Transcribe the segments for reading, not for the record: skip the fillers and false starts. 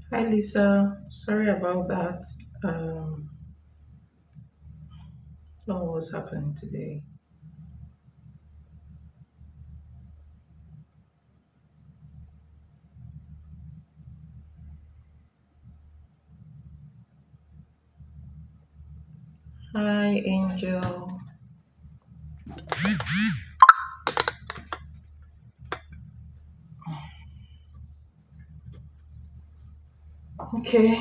Hi Lisa, sorry about that. Um, don't know what's happening today. Hi Angel. Okay,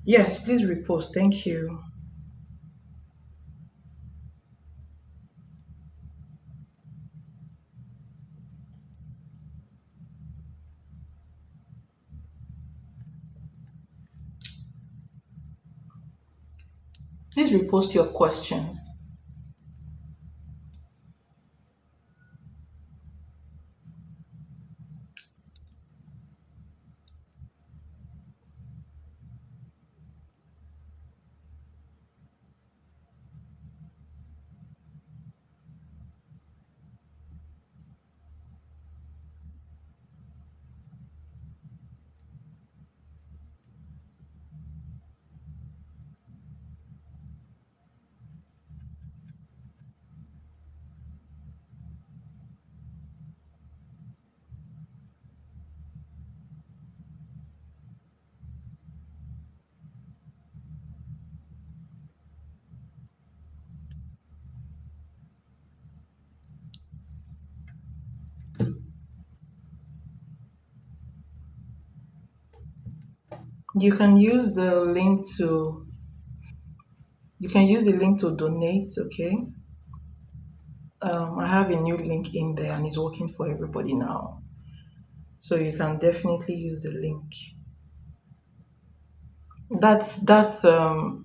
yes, please repost. Thank you. Please repost your question. You can use the link to donate. Okay. I have a new link in there and it's working for everybody now. So you can definitely use the link. That's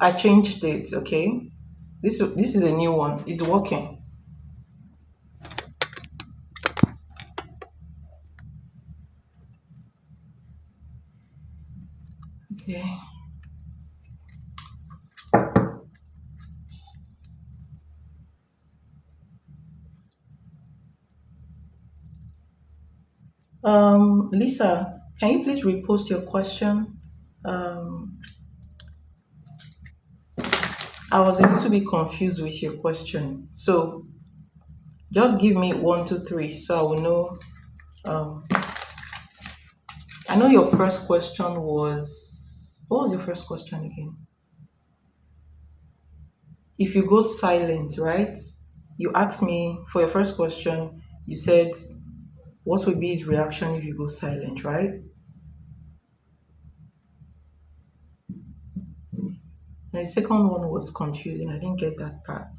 I changed it. Okay. This is a new one. It's working. Okay. Lisa, can you please repost your question? Um, I was a little bit confused with your question. So just give me one, two, three, so I will know. Um, I know your first question was, what was your first question again? If you go silent, right? You asked me for your first question, you said, what would be his reaction if you go silent, right? And the second one was confusing. I didn't get that part.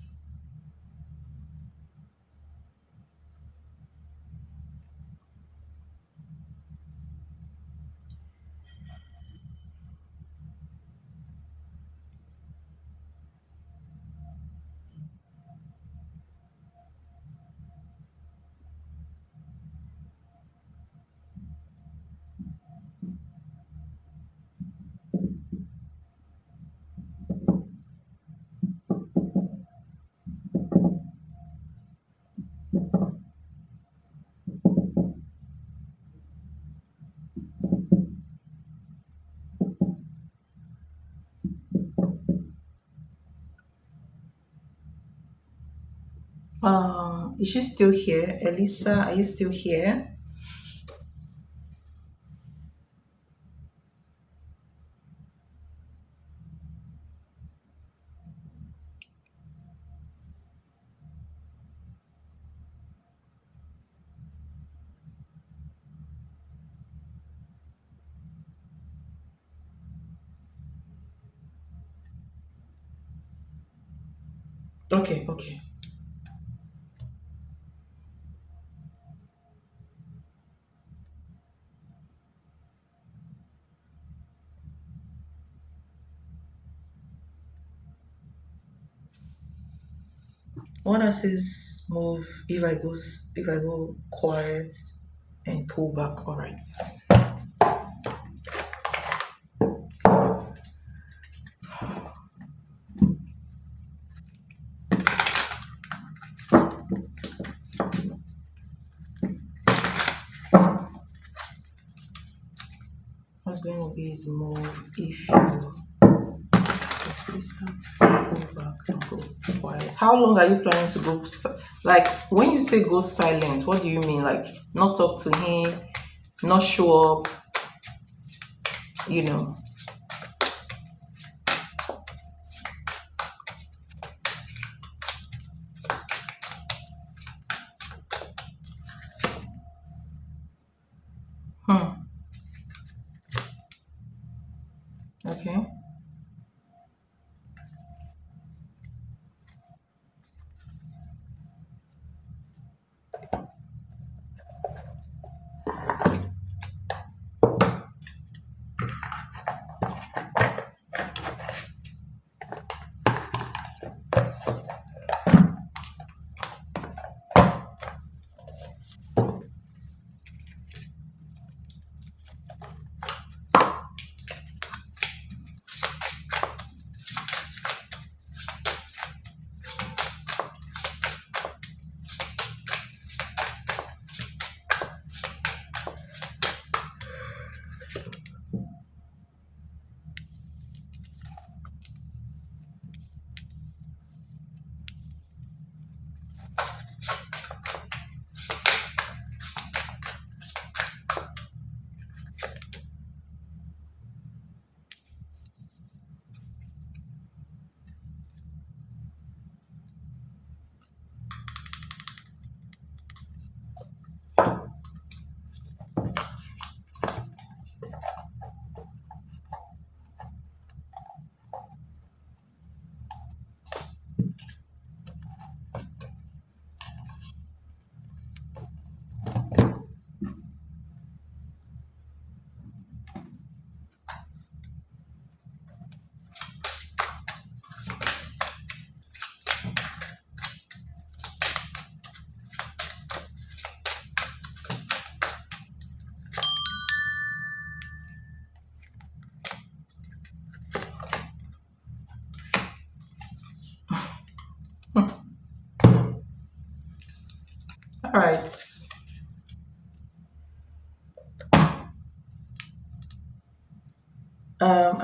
Is she still here? Elisa, are you still here? Okay, okay. What else is move if I go quiet and pull back? All right. That's going to be his move if you Lisa, go back and go quiet. How long are you planning to go? Like when you say go silent, what do you mean? Like not talk to him, not show up, you know? Hmm. Okay. All right.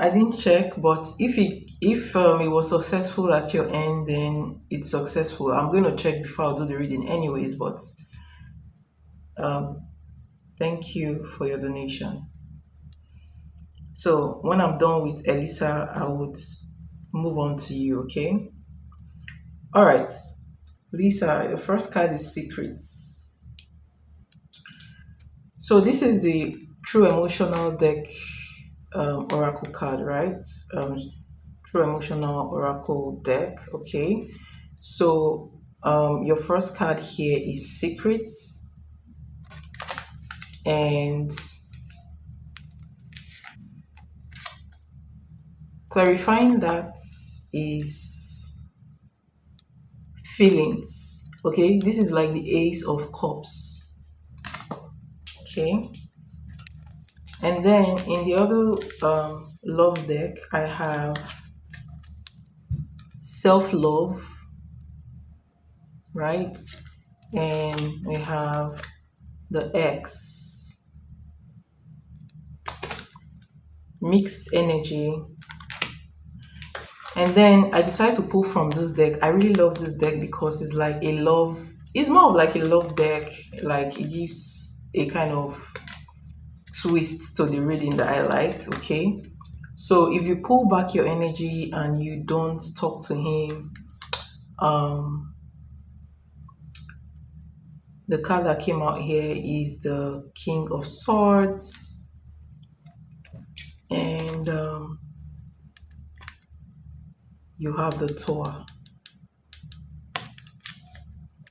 I didn't check, but if it was successful at your end, then it's successful. I'm going to check before I do the reading, anyways. But um, thank you for your donation. So when I'm done with Elisa, I would move on to you. Okay. All right, Lisa. The first card is secrets. So this is the true emotional deck oracle card, right? Um, True emotional oracle deck. Okay. So your first card here is secrets, and clarifying that is feelings. Okay, this is like the Ace of Cups. Okay, and then in the other love deck, I have self love, right? And we have the X, mixed energy. And then I decided to pull from this deck. I really love this deck because it's like a love, it's more of like a love deck. Like it gives a kind of twist to the reading that I like. Okay. So if you pull back your energy and you don't talk to him, um, the card that came out here is the King of Swords, and you have the Tower.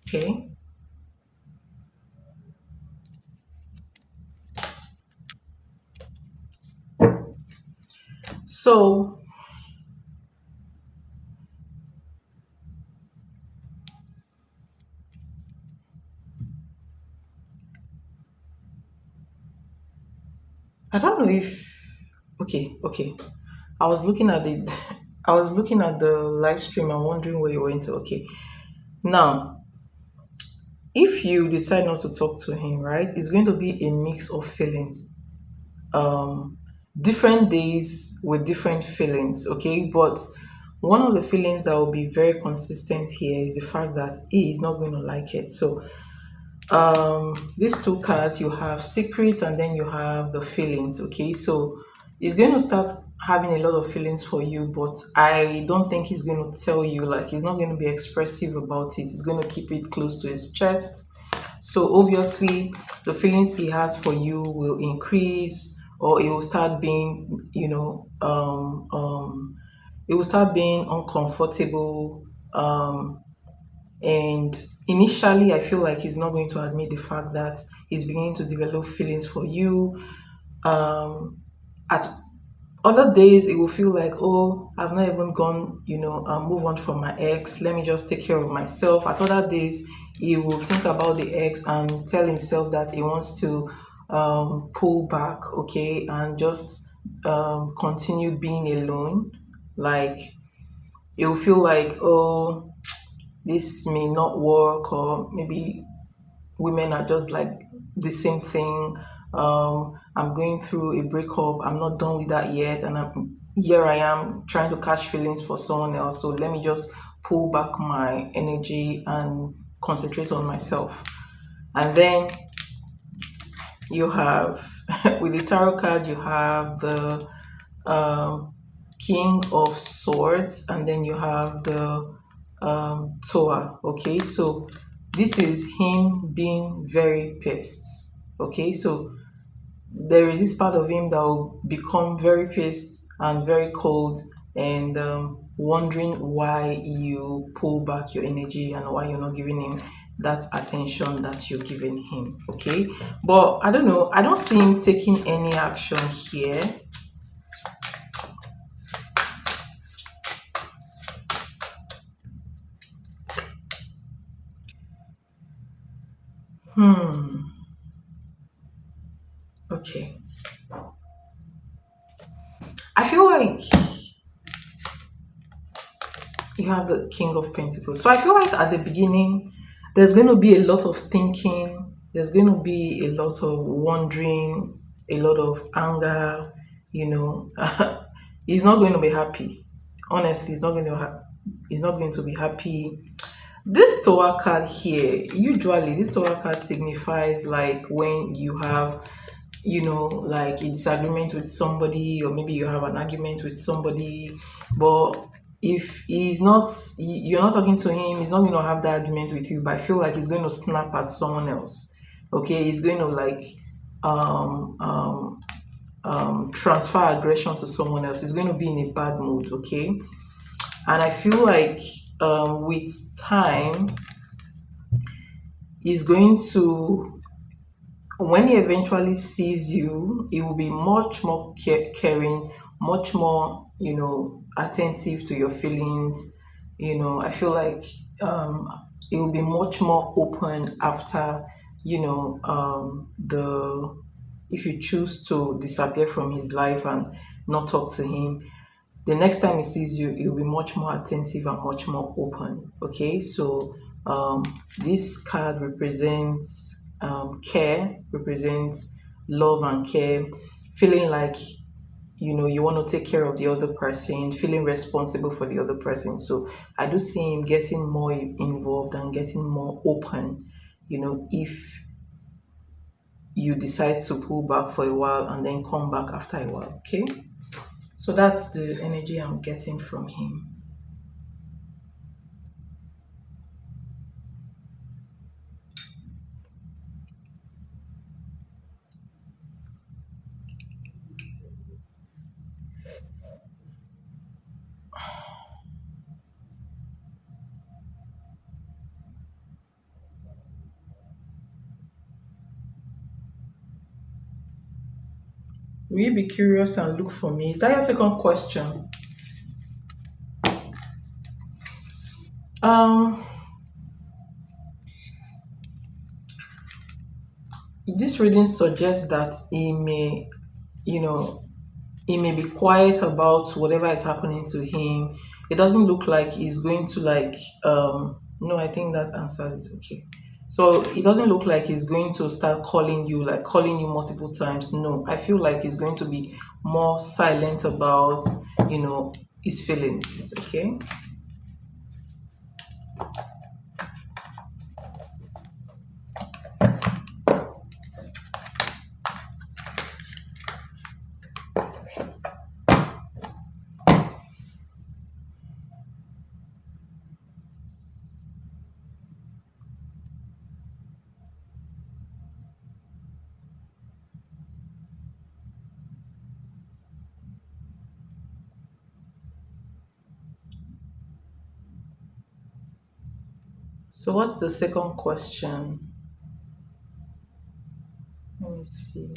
Okay. So I don't know if okay. I was looking at it. I was looking at the live stream and wondering where you went to. Okay. Now, if you decide not to talk to him, right, it's going to be a mix of feelings. Um, different days with different feelings, okay? But one of the feelings that will be very consistent here is the fact that he is not going to like it. So these two cards, you have secrets and then you have the feelings, okay? So he's going to start having a lot of feelings for you, but I don't think he's going to tell you, like he's not going to be expressive about it. He's going to keep it close to his chest. So obviously the feelings he has for you will increase, or it will start being, it will start being uncomfortable. And initially, I feel like he's not going to admit the fact that he's beginning to develop feelings for you. At other days, it will feel like, oh, I've not even gone, move on from my ex. Let me just take care of myself. At other days, he will think about the ex and tell himself that he wants to pull back, okay, and just continue being alone. Like, it will feel like, oh, this may not work, or maybe women are just like the same thing. I'm going through a breakup, I'm not done with that yet, and here I am trying to catch feelings for someone else, so let me just pull back my energy and concentrate on myself. And then you have with the tarot card, you have the um, King of Swords, and then you have the Toa. Okay, so this is him being very pissed. Okay, so there is this part of him that will become very pissed and very cold, and wondering why you pull back your energy and why you're not giving him that attention that you're giving him. Okay, but I don't know, I don't see him taking any action here. Okay, I feel like you have the King of Pentacles. So I feel like at the beginning, there's going to be a lot of thinking, there's going to be a lot of wondering, a lot of anger, you know. He's not going to be happy. Honestly, he's not going to be happy. This Tower card here, usually this Tower card signifies like when you have, like a disagreement with somebody, or maybe you have an argument with somebody. But if you're not talking to him, he's not going to have that argument with you, but I feel like he's going to snap at someone else. Okay, he's going to like um um transfer aggression to someone else. He's going to be in a bad mood. Okay, and I feel like with time he's going to, when he eventually sees you, he will be much more caring, much more, attentive to your feelings. I feel like it will be much more open after, the if you choose to disappear from his life and not talk to him. The next time he sees you, he'll be much more attentive and much more open. Okay, so this card represents care, represents love and care, feeling like you want to take care of the other person, feeling responsible for the other person. So I do see him getting more involved and getting more open, if you decide to pull back for a while and then come back after a while. Okay, so that's the energy I'm getting from him. Will you be curious and look for me? Is that your second question? Um, this reading suggests that you know, he may be quiet about whatever is happening to him. It doesn't look like he's going to like no, I think that answer is okay. So it doesn't look like he's going to start calling you, like calling you multiple times. No, I feel like he's going to be more silent about, you know, his feelings. Okay. So what's the second question? Let me see.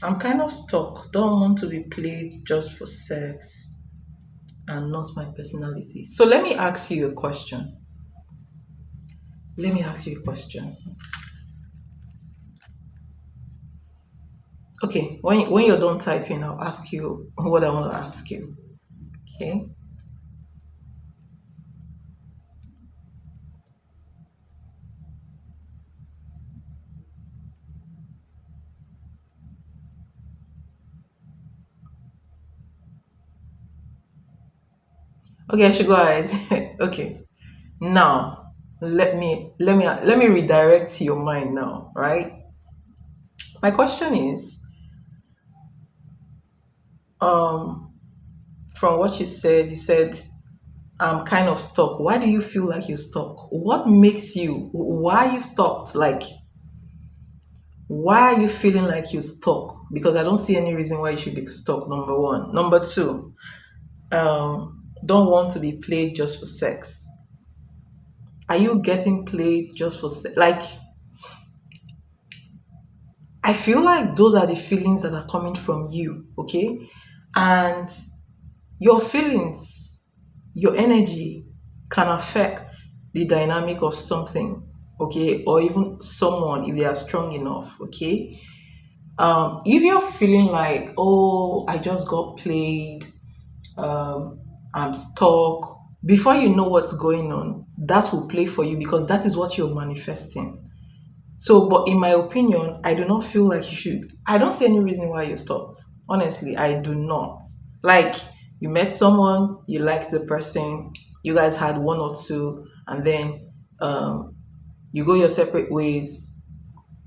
I'm kind of stuck. Don't want to be played just for sex and not my personality. So let me ask you a question. Let me ask you a question. Okay, when you're done typing, I'll ask you what I want to ask you. Okay. Okay, I should go ahead. Okay. Now, let me redirect your mind now, right? My question is, um, from what you said I'm kind of stuck. Why do you feel like you're stuck? What makes you, why are you stuck? Like, why are you feeling like you're stuck? Because I don't see any reason why you should be stuck, number one. Number two, don't want to be played just for sex. Are you getting played just for sex? Like, I feel like those are the feelings that are coming from you, okay? And your feelings, your energy can affect the dynamic of something, okay? Or even someone if they are strong enough, okay? If you're feeling like, oh, I just got played, um, I'm stuck, before you know what's going on, that will play for you because that is what you're manifesting. So, but in my opinion, I do not feel like you should. I don't see any reason why you stopped. Honestly, I do not. Like, you met someone, you liked the person, you guys had one or two, and then you go your separate ways.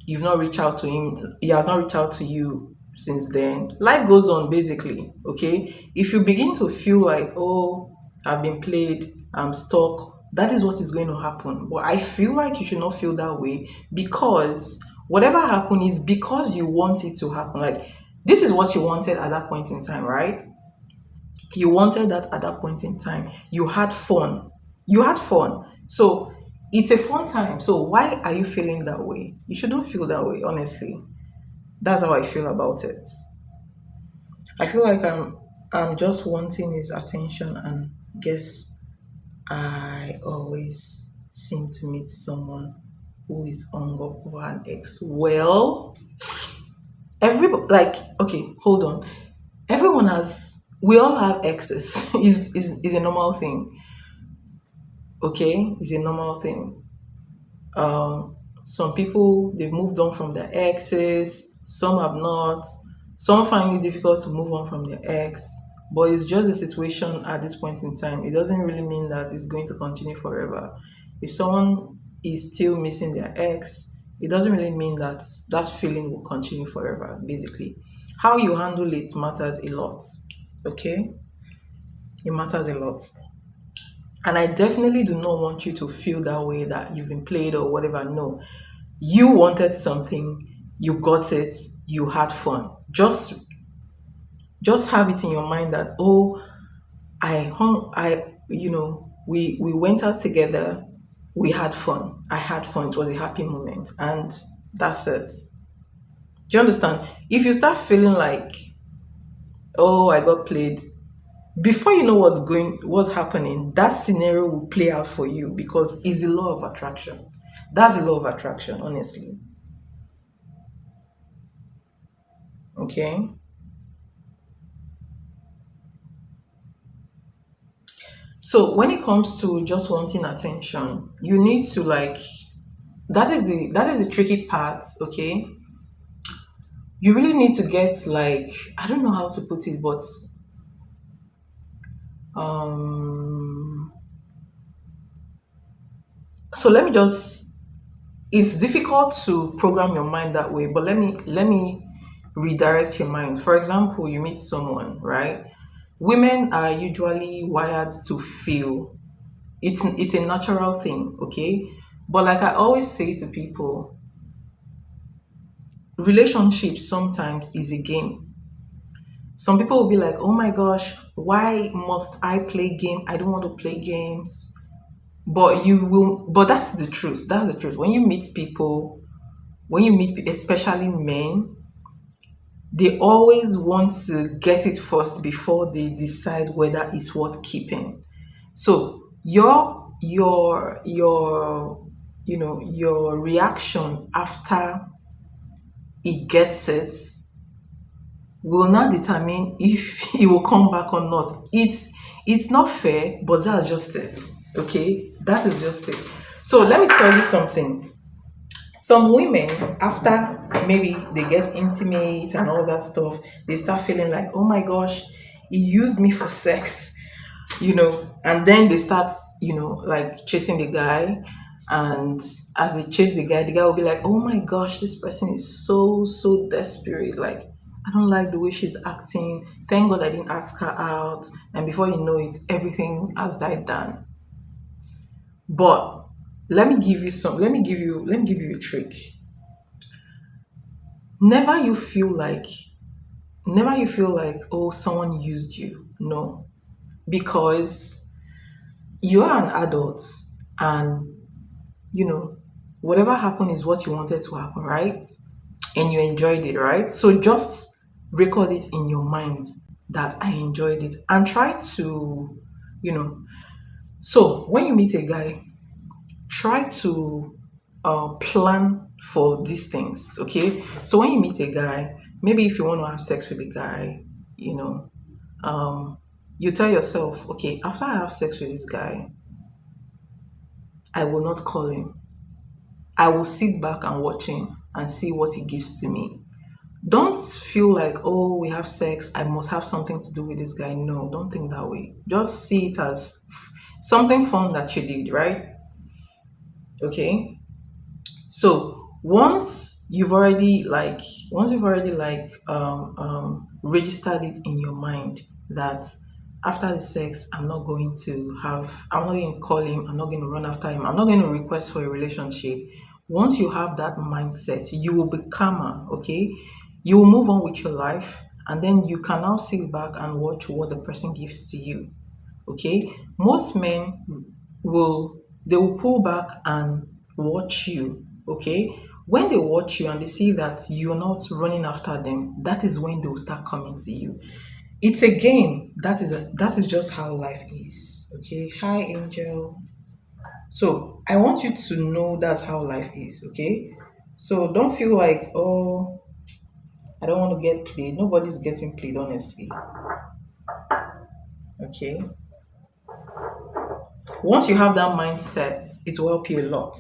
You've not reached out to him, he has not reached out to you since then. Life goes on basically. Okay. If you begin to feel like, oh, I've been played, I'm stuck, that is what is going to happen. But I feel like you should not feel that way because whatever happened is because you want it to happen. Like, this is what you wanted at that point in time, right? You wanted that at that point in time. You had fun. You had fun. So it's a fun time. So why are you feeling that way? You shouldn't feel that way, honestly. That's how I feel about it. I feel like I'm just wanting his attention, and guess I always seem to meet someone who is hung up over an ex. Well, every like okay, hold on. Everyone has, we all have exes. Is a normal thing. Okay, is a normal thing. Some people, they've moved on from their exes, some have not. Some find it difficult to move on from their ex, but it's just a situation at this point in time. It doesn't really mean that it's going to continue forever. If someone is still missing their ex, it doesn't really mean that that feeling will continue forever, basically. How you handle it matters a lot. Okay, it matters a lot. And I definitely do not want you to feel that way, that you've been played or whatever. No, you wanted something, you got it, you had fun. Just have it in your mind that, oh, we went out together, we had fun. I had fun. It was a happy moment, and that's it. Do you understand? If you start feeling like, oh, I got played, before you know what's happening, that scenario will play out for you because it's the law of attraction. That's the law of attraction, honestly. Okay. So when it comes to just wanting attention, you need to like, that is the tricky part, okay? you really need to get like, I don't know how to put it, but um so let me just, it's difficult to program your mind that way, but let me redirect your mind. For example, you meet someone, right? Women are usually wired to feel. It's a natural thing, okay? But like I always say to people, relationships sometimes is a game. Some people will be like, oh my gosh, why must I play game? I don't want to play games. But you will, but that's the truth. That's the truth. When you meet people, when you meet especially men, they always want to get it first before they decide whether it's worth keeping. So your your reaction after it gets it will now determine if it will come back or not. It's not fair, but that's just it. Okay, that is just it. So let me tell you something. Some women, after maybe they get intimate and all that stuff, they start feeling like, oh my gosh, he used me for sex, and then they start, like chasing the guy. And as they chase the guy will be like, oh my gosh, this person is so desperate. Like, I don't like the way she's acting. Thank God I didn't ask her out. And before you know it, everything has died down. But let me give you a trick. Never you feel like never you feel like, oh, someone used you. No. Because you are an adult, and you know whatever happened is what you wanted to happen, right? And you enjoyed it, right? So just record it in your mind that I enjoyed it, and try to, you know so when you meet a guy, try to plan for these things. Okay, so when you meet a guy, maybe if you want to have sex with a guy, you know you tell yourself, okay, after I have sex with this guy, I will not call him. I will sit back and watch him and see what he gives to me. Don't feel like, oh, we have sex, I must have something to do with this guy. No, don't think that way. Just see it as something fun that you did, right? Okay. So once you've already registered it in your mind that after the sex, I'm not going to call him, I'm not going to run after him, I'm not going to request for a relationship. Once you have that mindset, you will be calmer, okay? You will move on with your life, and then you can now sit back and watch what the person gives to you. Okay, most men will pull back and watch you. Okay, when they watch you and they see that you're not running after them, that is when they will start coming to you. It's a game. That is just how life is. Okay, hi Angel. So I want you to know that's how life is. Okay, so don't feel like, oh, I don't want to get played. Nobody's getting played, honestly. Okay, once you have that mindset, it will help you a lot.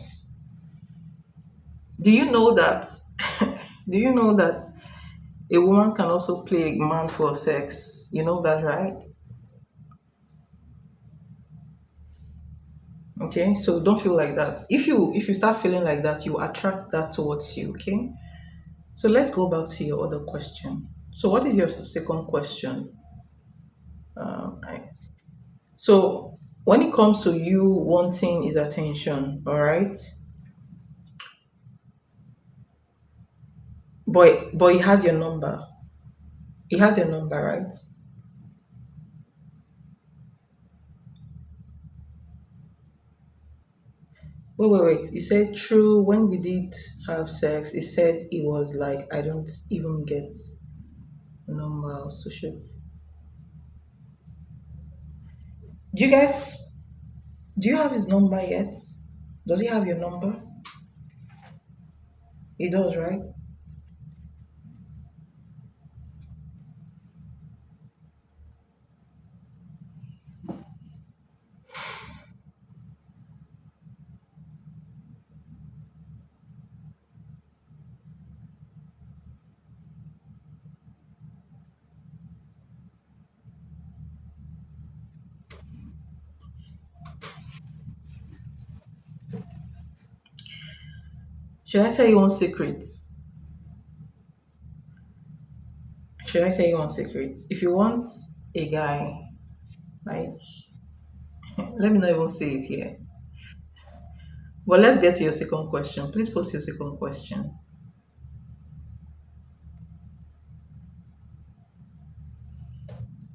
Do you know that? Do you know that a woman can also play a man for sex? You know that, right? Okay, so don't feel like that. If you start feeling like that, you attract that towards you. Okay, so let's go back to your other question. So what is your second question? Right. So when it comes to you wanting his attention, all right, but he has your number. He has your number, right? Wait. You said true. When we did have sex, he said it was like, I don't even get number or social. Do you guys, do you have his number yet? Does he have your number? He does, right? Should I tell you one secret? Should I tell you one secret? If you want a guy, like, let me not even say it here. But let's get to your second question. Please post your second question.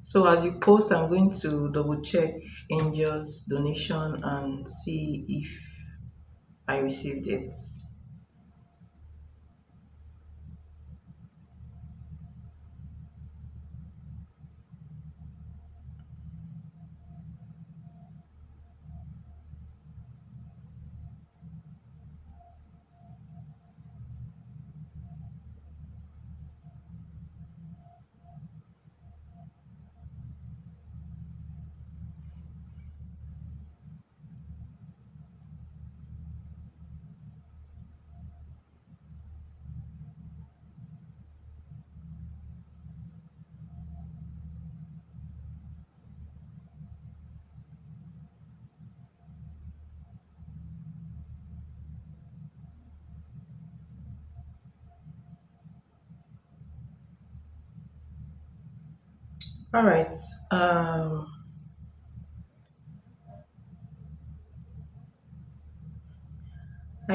So as you post, I'm going to double check Angel's donation and see if I received it. All right. I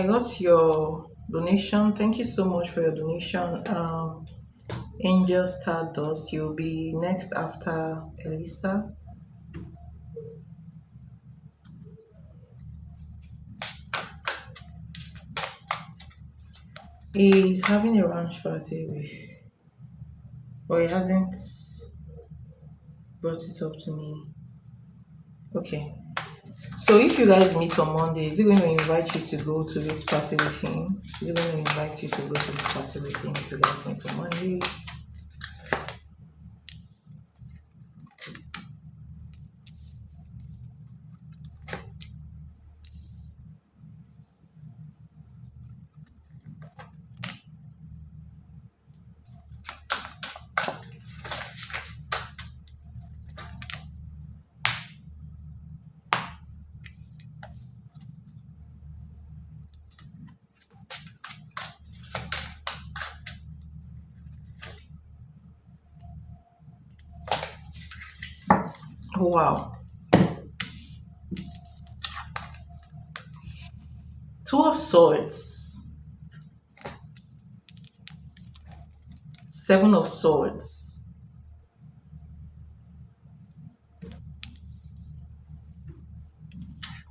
got your donation. Thank you so much for your donation. Angel Stardust, you'll be next after Elisa. He's having a ranch party with, but he hasn't brought it up to me. Okay. So if you guys meet on Monday, is he going to invite you to go to this party with him? Is he going to invite you to go to this party with him if you guys meet on Monday? Wow. Two of Swords. Seven of Swords.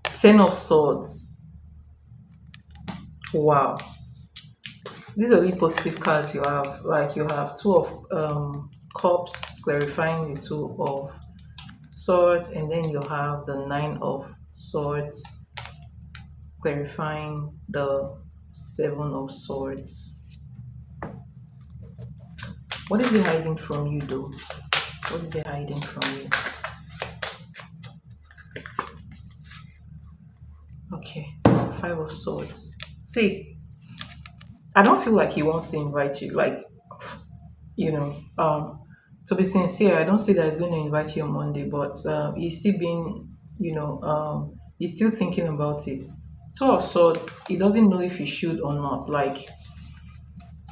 Ten of Swords. Wow. These are really positive cards you have. Like you have Two of Cups, clarifying the Two of Swords, and then you have the Nine of Swords, clarifying the Seven of Swords. What is he hiding from you, though? What is he hiding from you? Okay, Five of Swords. See, I don't feel like he wants to invite you. Like, you know, to be sincere, I don't see that he's going to invite you on Monday, but he's still being, he's still thinking about it. Two of Swords, he doesn't know if he should or not. Like,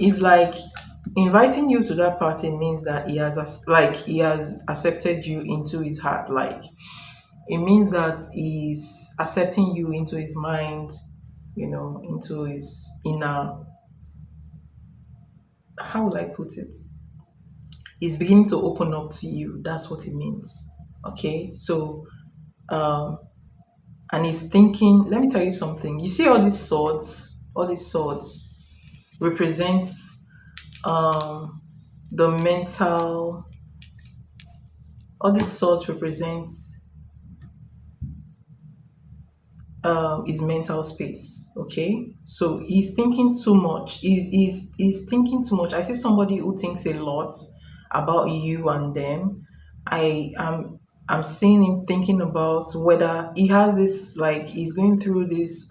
it's like inviting you to that party means that he has accepted you into his heart. Like, it means that he's accepting you into his mind, into his inner. How would I put it? He's beginning to open up to you. That's what it means. Okay, so and he's thinking. Let me tell you something. You see all these swords represents the mental. All these swords represents his mental space. Okay, so he's thinking too much. He's thinking too much. I see somebody who thinks a lot about you and them. I'm seeing him thinking about whether he has this, like he's going through this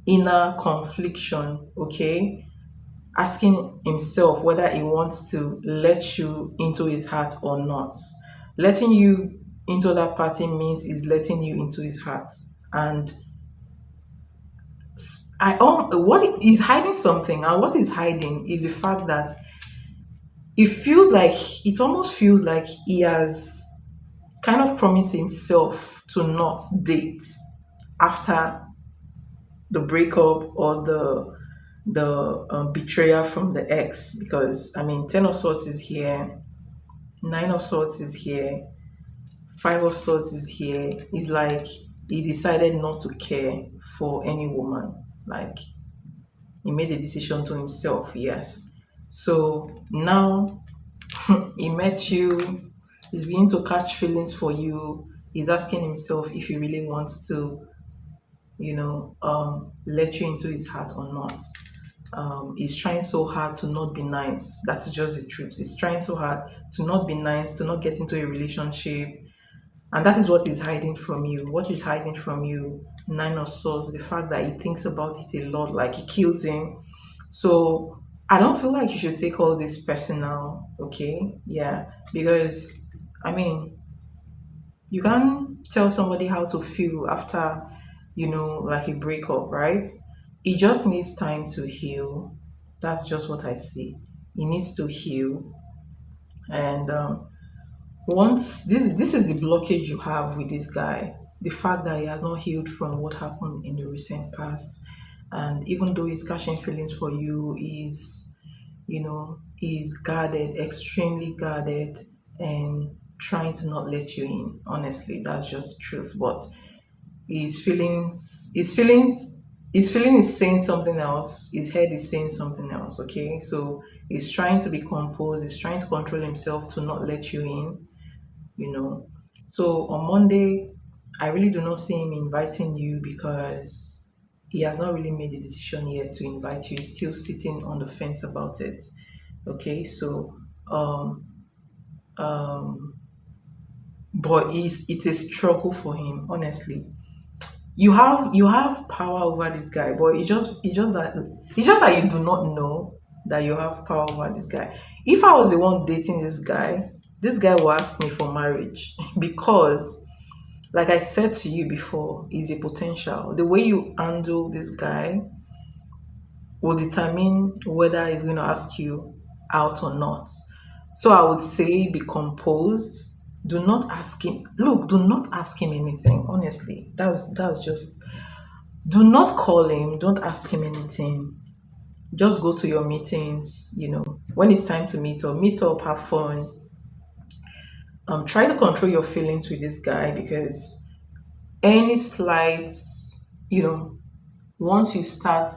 inner confliction. Okay, asking himself whether he wants to let you into his heart or not. Letting you into that party means he's letting you into his heart. And what is hiding something, and what is hiding is the fact that it almost feels like he has kind of promised himself to not date after the breakup or the betrayal from the ex. Because I mean, 10 of swords is here, 9 of swords is here, 5 of swords is here. It's like he decided not to care for any woman. Like, he made a decision to himself, yes. So now he met you, he's beginning to catch feelings for you. He's asking himself if he really wants to, let you into his heart or not. He's trying so hard to not be nice. That's just the truth. He's trying so hard to not be nice, to not get into a relationship. And that is what he's hiding from you. What is hiding from you, 9 of swords, the fact that he thinks about it a lot, like it kills him. So I don't feel like you should take all this personal, okay? Yeah. Because I mean, you can't tell somebody how to feel after, like a breakup, right? It just needs time to heal. That's just what I see. It needs to heal. And once this is the blockage you have with this guy, the fact that he has not healed from what happened in the recent past. And even though he's catching feelings for you, he's guarded, extremely guarded, and trying to not let you in. Honestly, that's just the truth. But his feeling is saying something else, his head is saying something else. Okay, so he's trying to be composed, he's trying to control himself to not let you in, you know. So on Monday, I really do not see him inviting you because he has not really made the decision yet to invite you. He's still sitting on the fence about it. Okay, so um um but it's a struggle for him, honestly. You have power over this guy, but it's just that you do not know that you have power over this guy. If I was the one dating this guy will ask me for marriage because, like I said to you before, is a potential. The way you handle this guy will determine whether he's going to ask you out or not. So I would say be composed. Do not ask him. Look, do not ask him anything. Honestly, that's just. Do not call him. Don't ask him anything. Just go to your meetings. When it's time to meet up, have fun. Try to control your feelings with this guy because any slights, you know, once you start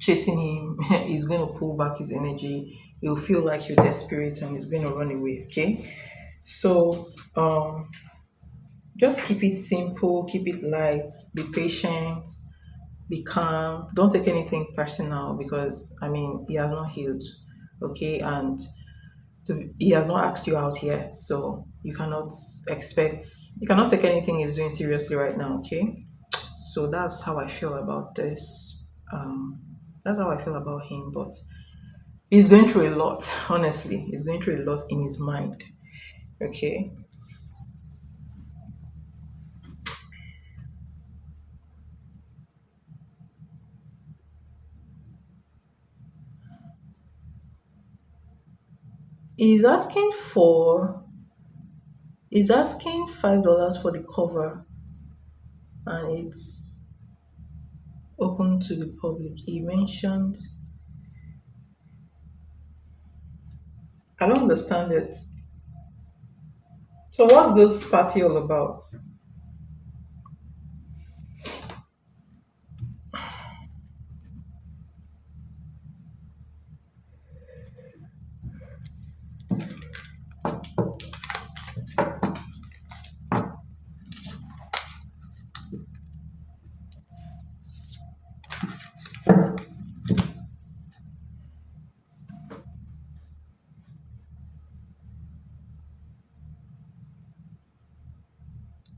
chasing him, he's going to pull back his energy. He'll feel like you're desperate and he's going to run away. Okay, so just keep it simple, keep it light, be patient, be calm. Don't take anything personal because I mean he has not healed. Okay, and he has not asked you out yet, so you cannot take anything he's doing seriously right now. Okay, so that's how I feel about this. That's how I feel about him, but he's going through a lot. Honestly, he's going through a lot in his mind. Okay, he's asking for he's asking $5 for the cover, and it's open to the public. He mentioned, I don't understand it. So what's this party all about?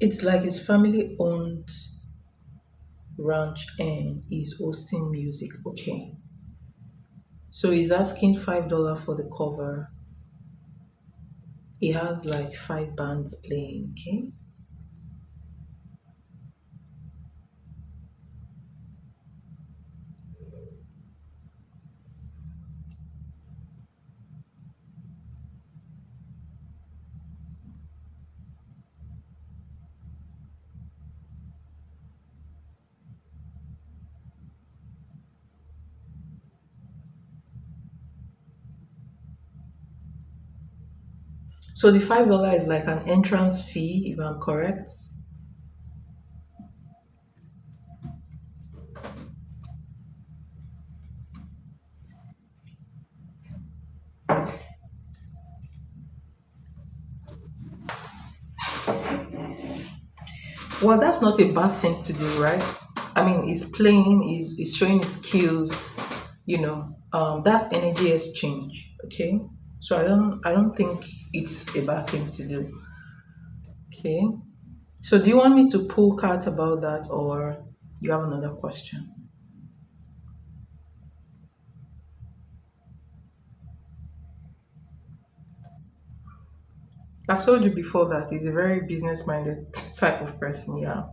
It's like his family owned ranch and he's hosting music. Okay. So he's asking $5 for the cover. He has like 5 bands playing. Okay. So the $5 is like an entrance fee, if I'm correct. Well, that's not a bad thing to do, right? I mean, it's playing, is showing his skills, that's energy exchange, okay? So I don't think it's a bad thing to do. Okay. So do you want me to pull cards about that, or you have another question? I've told you before that he's a very business minded type of person, yeah.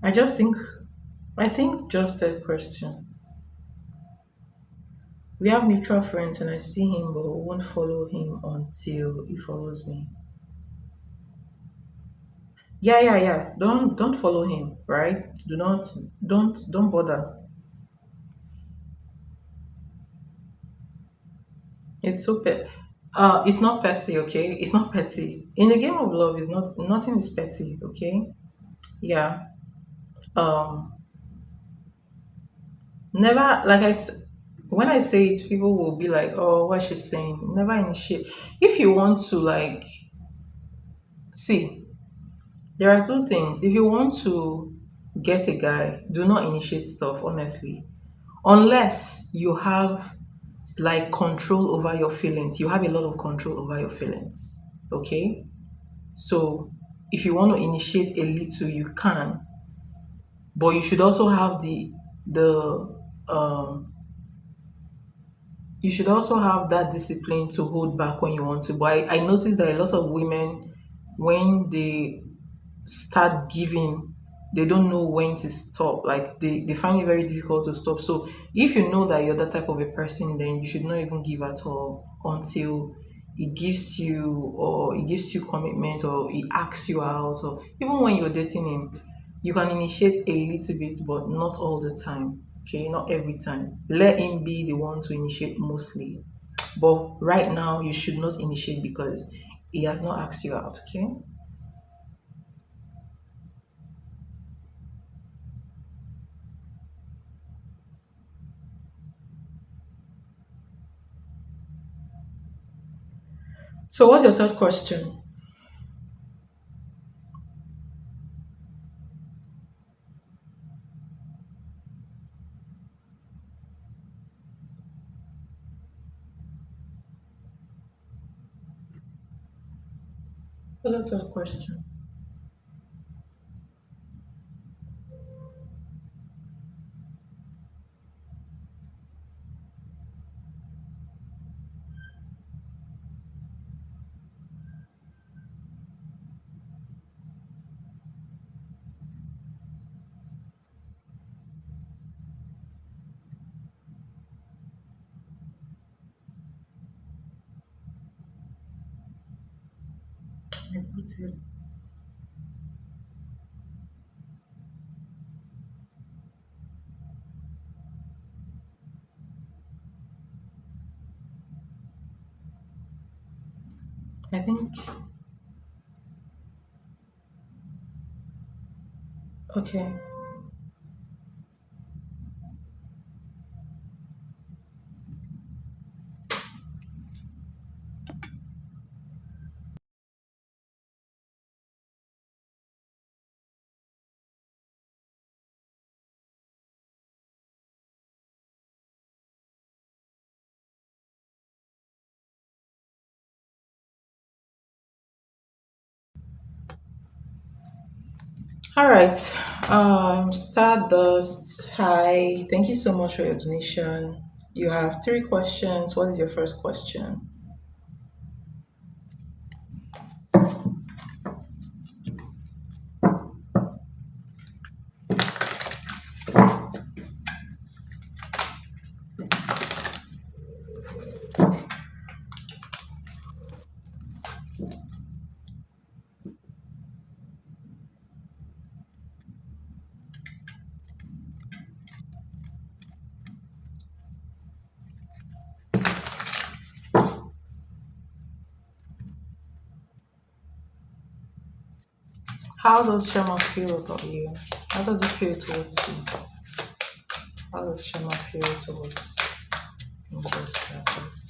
I just think I think just a question. We have mutual friends and I see him but won't follow him until he follows me. Yeah, yeah, yeah. Don't follow him, right? Don't bother. It's so pet. It's not petty, okay? It's not petty. In the game of love, is not nothing is petty, okay? Yeah. Um, never when I say it, people will be like, "Oh, what she's saying." Never initiate. If you want to see, there are two things. If you want to get a guy, do not initiate stuff. Honestly, unless you have like control over your feelings, you have a lot of control over your feelings. Okay, so if you want to initiate a little, you can, but you should also have the um you should also have that discipline to hold back when you want to. But I noticed that a lot of women, when they start giving, they don't know when to stop. Like they find it very difficult to stop. So if you know that you're that type of a person, then you should not even give at all until it gives you commitment, or it asks you out, or even when you're dating him, you can initiate a little bit, but not all the time. Okay, not every time. Let him be the one to initiate mostly. But right now, you should not initiate because he has not asked you out. Okay. So, what's your third question? What's your third question? I put it. I think. Okay. All right. Stardust. Hi. Thank you so much for your donation. You have three questions. What is your first question? How does Shema feel about you? How does it feel towards you? How does Shema feel towards investors?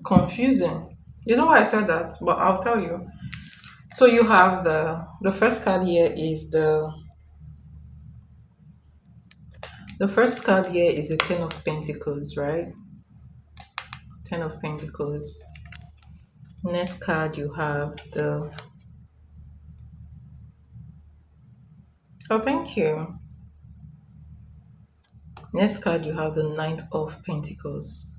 Confusing. You know why I said that, but I'll tell you. So you have the first card here is the first card here is the Ten of Pentacles, right? Ten of Pentacles. Next card you have the oh thank you. Next card you have the Knight of Pentacles.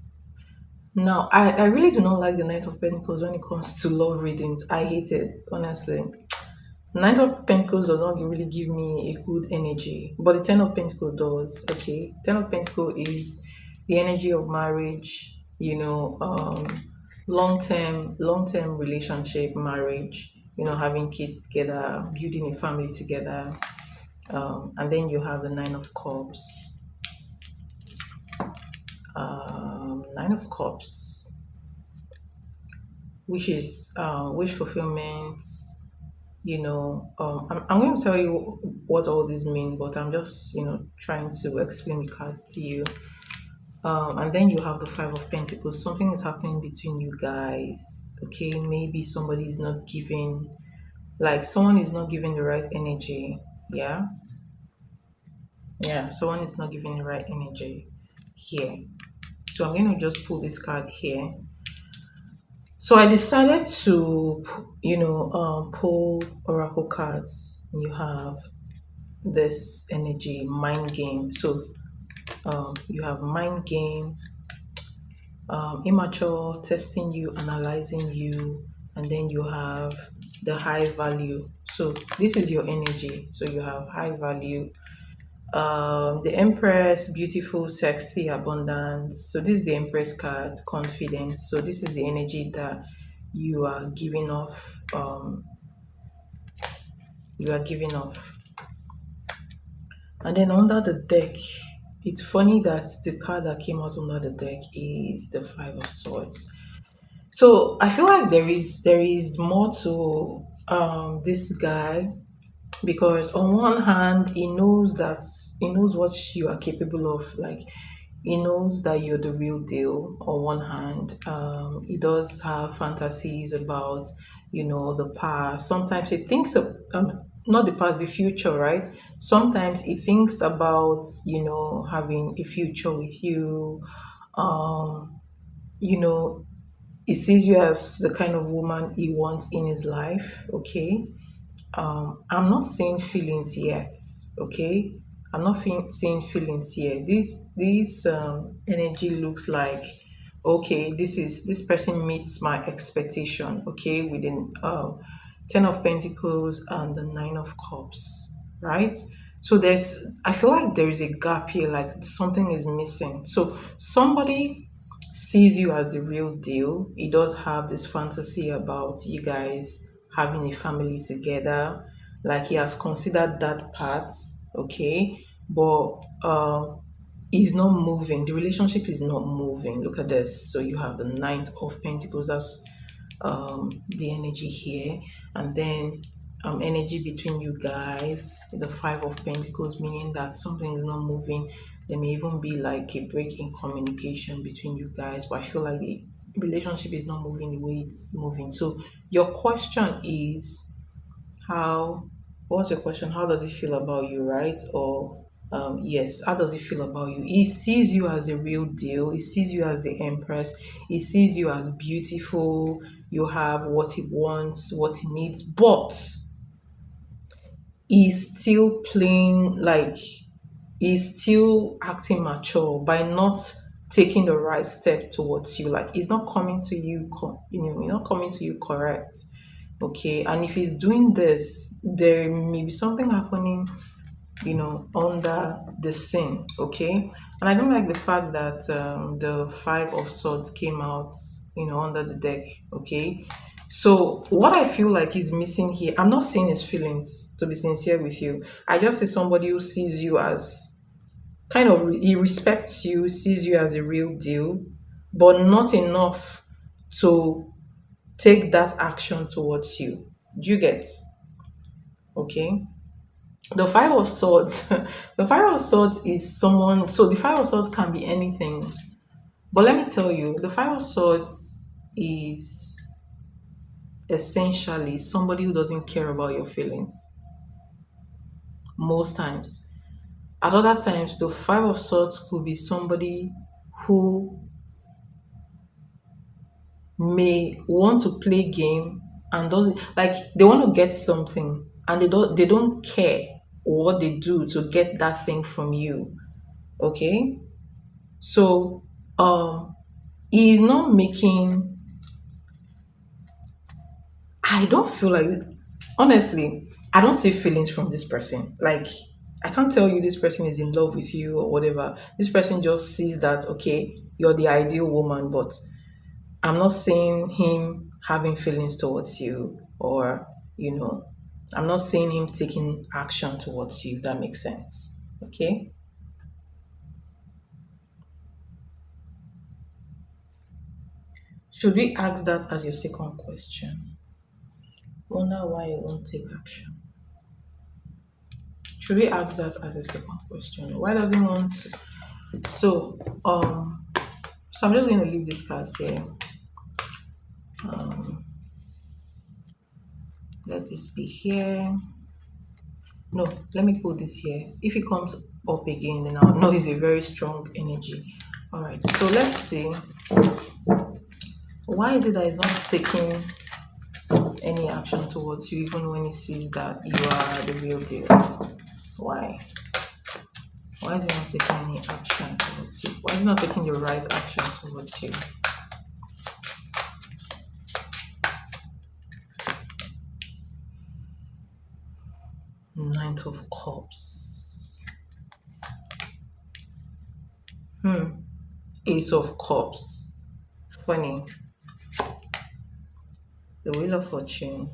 Now I really do not like the Knight of Pentacles when it comes to love readings. I hate it, honestly. Knight of Pentacles does not really give me a good energy, but the Ten of Pentacles does. Okay, Ten of Pentacles is the energy of marriage. Long term relationship, marriage. Having kids together, building a family together, and then you have the Nine of Cups. Nine of Cups, which is wish fulfillment. I'm going to tell you what all these mean, but I'm just trying to explain the cards to you. And then you have the Five of Pentacles. Something is happening between you guys. Okay, maybe somebody is not giving, like someone is not giving the right energy. Yeah, yeah, someone is not giving the right energy here. So I'm going to just pull this card here. So I decided to, pull oracle cards. You have this energy, mind game. So you have mind game, immature, testing you, analyzing you, and then you have the high value. So this is your energy. So you have high value, the Empress, beautiful, sexy, abundance. So this is the Empress card, confidence. So this is the energy that you are giving off. You are giving off. And then under the deck, it's funny that the card that came out under the deck is the Five of Swords. So I feel like there is more to this guy, because on one hand he knows what you are capable of, like he knows that you're the real deal. On one hand, he does have fantasies about the past. Sometimes he thinks of not the past, the future, right? Sometimes he thinks about having a future with you. um you know he sees you as the kind of woman he wants in his life. Okay, I'm not seeing feelings yet. Okay, I'm not seeing feelings yet. This energy looks like, okay, this person meets my expectation. Okay, within 10 of Pentacles and the Nine of Cups, right? So I feel like there is a gap here, like something is missing. So somebody sees you as the real deal. He does have this fantasy about you guys having a family together. Like he has considered that part, okay, but he's not moving. The relationship is not moving. Look at this. So you have the Ninth of Pentacles. That's the energy here, and then energy between you guys, the Five of Pentacles, meaning that something is not moving. There may even be like a break in communication between you guys, but I feel like the relationship is not moving the way it's moving. So your question is, how what's your question? How does he feel about you, right? Or yes, how does he feel about you? He sees you as a real deal. He sees you as the empress. He sees you as beautiful. You have what he wants, what he needs, but he's still playing like he's still acting mature by not taking the right step towards you. Like he's not coming to you, he's not coming to you correct. Okay, and if he's doing this, there may be something happening, under the scene. Okay, and I don't like the fact that the Five of Swords came out, under the deck. Okay, so what I feel like is missing here, I'm not saying his feelings, to be sincere with you. I just say somebody who sees you as kind of, he respects you, sees you as a real deal, but not enough to take that action towards you. Do you get? Okay. The Five of Swords, the Five of Swords is someone, so the Five of Swords can be anything. But let me tell you, the Five of Swords is essentially somebody who doesn't care about your feelings most times. At other times, the Five of Swords could be somebody who may want to play game and doesn't, like, they want to get something and they don't care what they do to get that thing from you. Okay, so he is not making, I don't feel like, honestly, I don't see feelings from this person. Like, I can't tell you this person is in love with you or whatever. This person just sees that, okay, you're the ideal woman, but I'm not seeing him having feelings towards you, or, I'm not seeing him taking action towards you, if that makes sense. Okay. Should we ask that as your second question? Wonder why he won't take action. Should we ask that as a second question? Why does he want to? So, so I'm just going to leave this card here. Um, let this be here. No, let me put this here. If it comes up again, then I'll know it's a very strong energy. All right, so let's see. Why is it that he's not taking any action towards you, even when he sees that you are the real deal? Why? Why is he not taking any action towards you? Why is he not taking the right action towards you? Ninth of Cups. Ace of Cups. Funny. The Wheel of Fortune.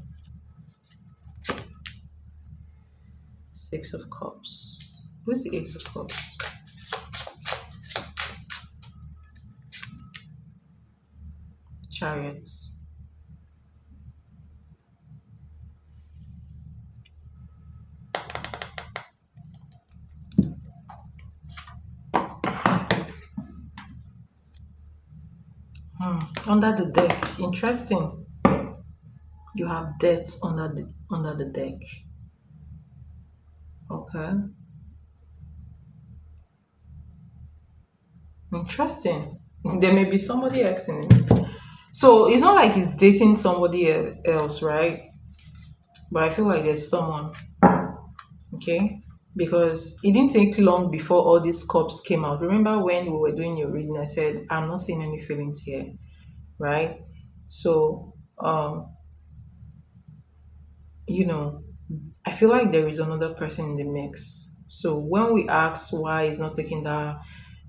Six of Cups. Who's the Ace of Cups? Chariots. Under the deck. Interesting. You have death under the deck. Okay. Interesting. There may be somebody else in it. So it's not like he's dating somebody else, right? But I feel like there's someone, okay? Because it didn't take long before all these cups came out. Remember when we were doing your reading, I said, I'm not seeing any feelings here, right? So, you know, I feel like there is another person in the mix. So when we ask why he's not taking that,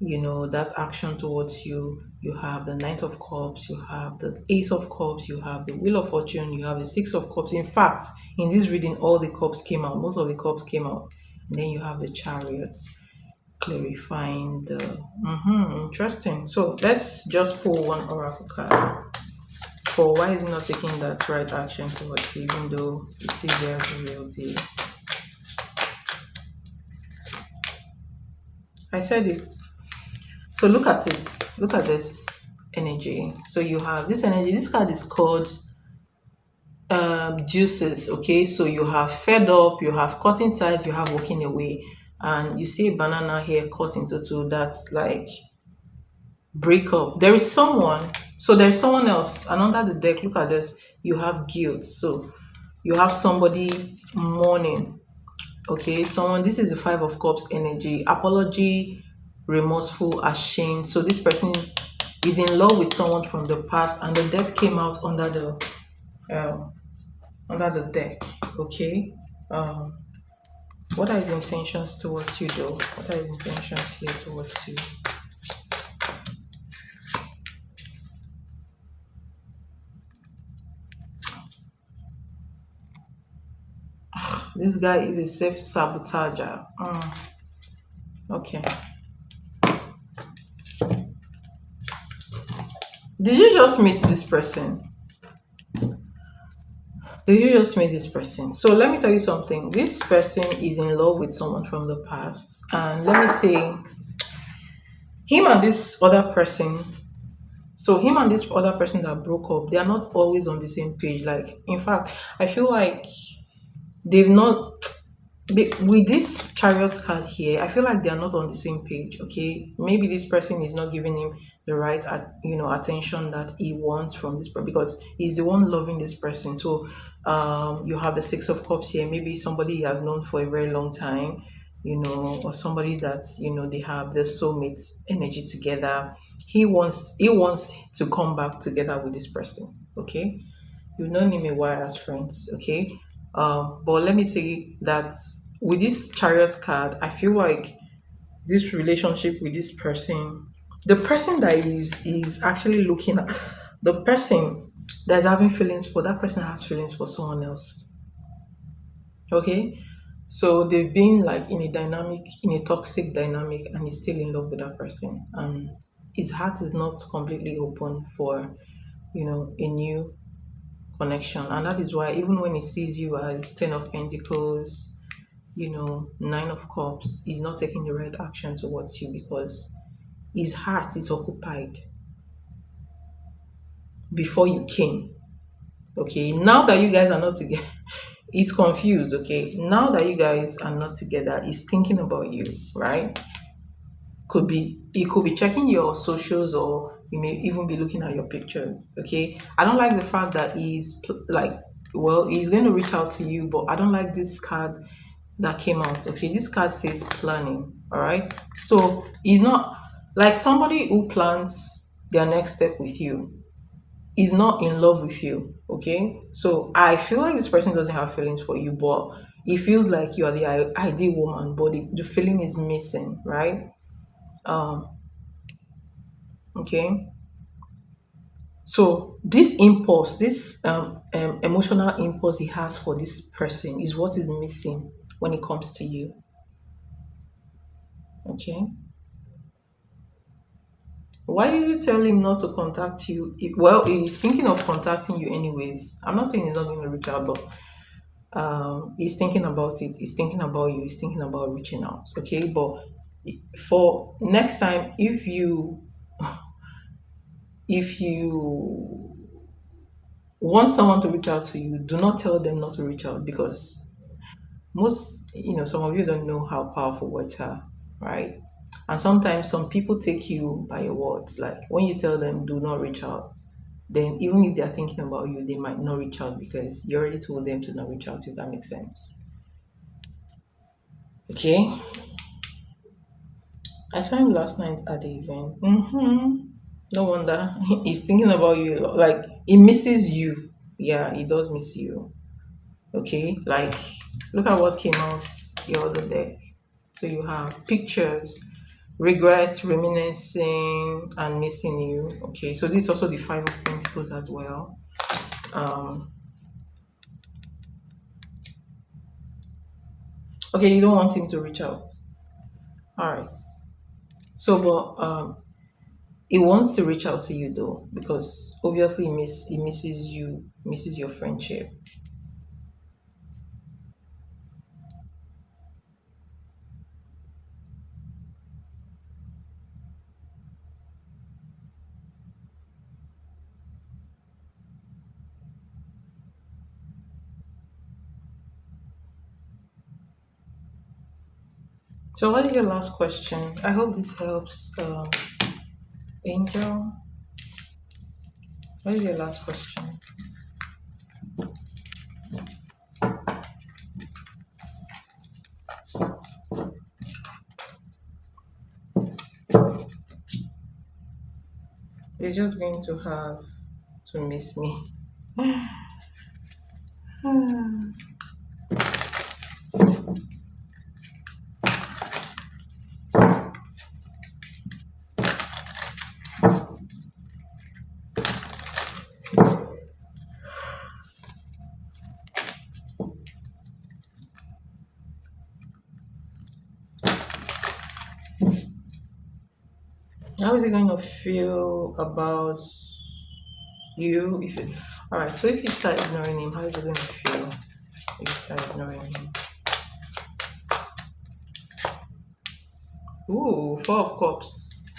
that action towards you, you have the Knight of Cups, you have the Ace of Cups, you have the Wheel of Fortune, you have the Six of Cups. In fact, in this reading, all the cups came out, most of the cups came out. And then you have the Chariots clarifying the. Interesting. So let's just pull one oracle card for why is he not taking that right action towards you, even though you see there's a real deal. I said it. So look at it. Look at this energy. So you have this energy. This card is called juices. Okay, so you have fed up, you have cutting ties, you have walking away, and you see a banana here cut into two. That's like breakup. There is someone. So there's someone else. And under the deck, look at this. You have guilt. So you have somebody mourning. Okay, someone, this is the Five of Cups energy. Apology, remorseful, ashamed. So this person is in love with someone from the past, and the death came out um, under the deck. Okay. Um, what are his intentions towards you, though? What are his intentions here towards you? This guy is a self sabotager. Okay. Did you just meet this person? Did you just meet this person? So let me tell you something. This person is in love with someone from the past. And let me say, him and this other person, so him and this other person that broke up, they are not always on the same page. Like, in fact, I feel like they've not with this chariot card here. I feel like they are not on the same page. Okay, maybe this person is not giving him the right attention that he wants from this person, because he's the one loving this person. So you have the Six of Cups here. Maybe somebody he has known for a very long time, or somebody that they have the soulmate energy together. He wants to come back together with this person. Okay, you've known him a while as friends. Okay, but let me say that with this chariot card, I feel like this relationship with this person, the person that is actually looking at, the person that's having feelings for that person has feelings for someone else. Okay, so they've been like in a toxic dynamic, and he's still in love with that person, and his heart is not completely open for a new connection. And that is why even when he sees you as Ten of Pentacles, Nine of Cups, he's not taking the right action towards you, because his heart is occupied before you came. Okay, now that you guys are not together, he's confused. Okay, now that you guys are not together, he's thinking about you, right? He could be checking your socials, or he may even be looking at your pictures. Okay, I don't like the fact that like, well, he's going to reach out to you, but I don't like this card that came out. Okay, this card says planning. All right, so he's not like somebody who plans their next step with you. Is not in love with you. Okay, so I feel like this person doesn't have feelings for you, but it feels like you are the ideal woman, but the feeling is missing, right? um okay, so this impulse, this emotional impulse he has for this person is what is missing when it comes to you. Okay, why did you tell him not to contact you? Well, he's thinking of contacting you anyways. I'm not saying he's not going to reach out, but he's thinking about it, he's thinking about you, he's thinking about reaching out. Okay, but for next time, if you want someone to reach out to you, do not tell them not to reach out, because some of you don't know how powerful words are, right? And sometimes some people take you by your words. Like when you tell them, do not reach out, then even if they are thinking about you, they might not reach out because you already told them to not reach out, if that makes sense. Okay. I saw him last night at the event. No wonder he's thinking about you a lot. Like he misses you. Yeah, he does miss you. Okay, like look at what came out the other deck. So you have pictures, regrets, reminiscing, and missing you. Okay, so this is also the Five of Pentacles as well. Um, okay, you don't want him to reach out. All right. So, but he wants to reach out to you though, because obviously he misses you, misses your friendship. So, what is your last question? I hope this helps, Angel. What is your last question? They're just going to have to miss me. How is it going to feel about you if it, all right, so if you start ignoring him, how is it going to feel if you start ignoring him? Ooh, Four of Cups.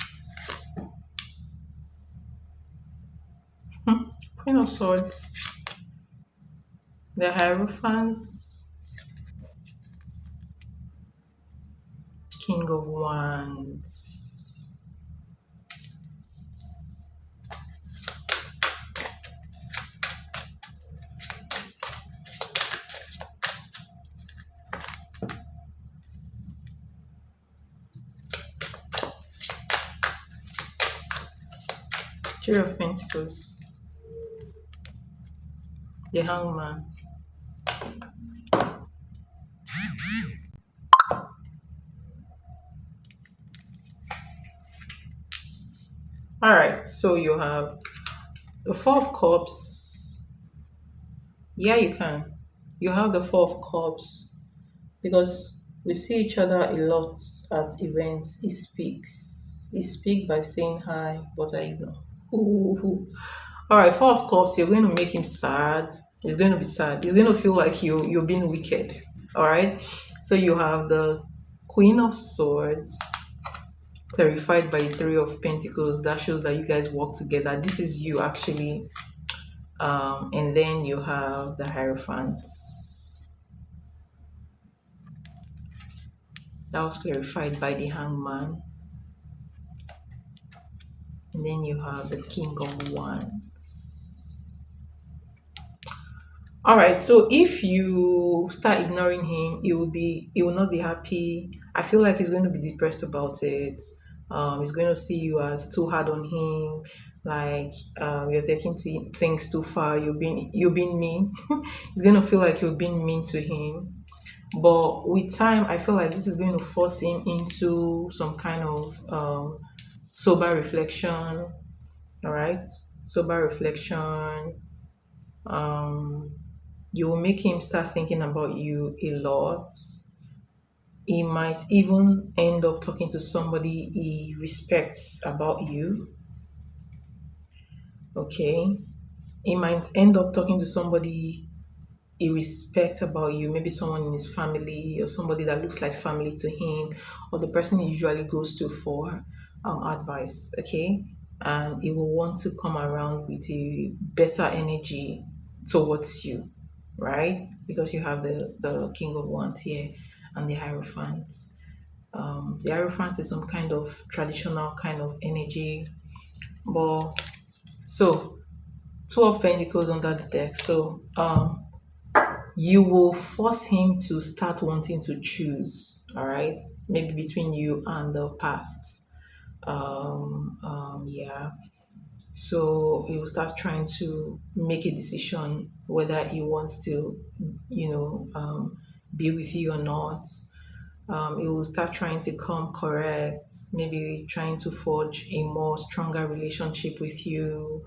Queen of Swords. The Hierophants. King of Wands. Three of Pentacles. The Hangman. All right, so you have the Four of Cups. Yeah, you can. You have the Four of Cups because we see each other a lot at events. He speaks. He speaks by saying hi, but I ignore. Ooh. All right, Four of Cups. You're going to make him sad. He's going to be sad. He's going to feel like you're being wicked. All right. So you have the Queen of Swords, clarified by the Three of Pentacles. That shows that you guys work together. This is you actually. And then you have the Hierophants. That was clarified by the Hangman. And then you have the King of Wands. All right, so if you start ignoring him, he will not be happy. I feel like he's going to be depressed about it. He's going to see you as too hard on him, like you're taking things too far. You're being mean. He's going to feel like you're being mean to him. But with time, I feel like this is going to force him into some kind of sober reflection. All right, sober reflection. Um, you will make him start thinking about you a lot. He might even end up talking to somebody he respects about you. Okay. He might end up talking to somebody he respects about you, maybe someone in his family or somebody that looks like family to him, or the person he usually goes to for advice. Okay. And he will want to come around with a better energy towards you, right? Because you have the King of Wands here and the Hierophant. The Hierophant is some kind of traditional kind of energy. But so Two of Pentacles under the deck. So you will force him to start wanting to choose. All right, maybe between you and the past. Yeah. So he will start trying to make a decision whether he wants to, be with you or not. He will start trying to come correct, maybe trying to forge a more stronger relationship with you.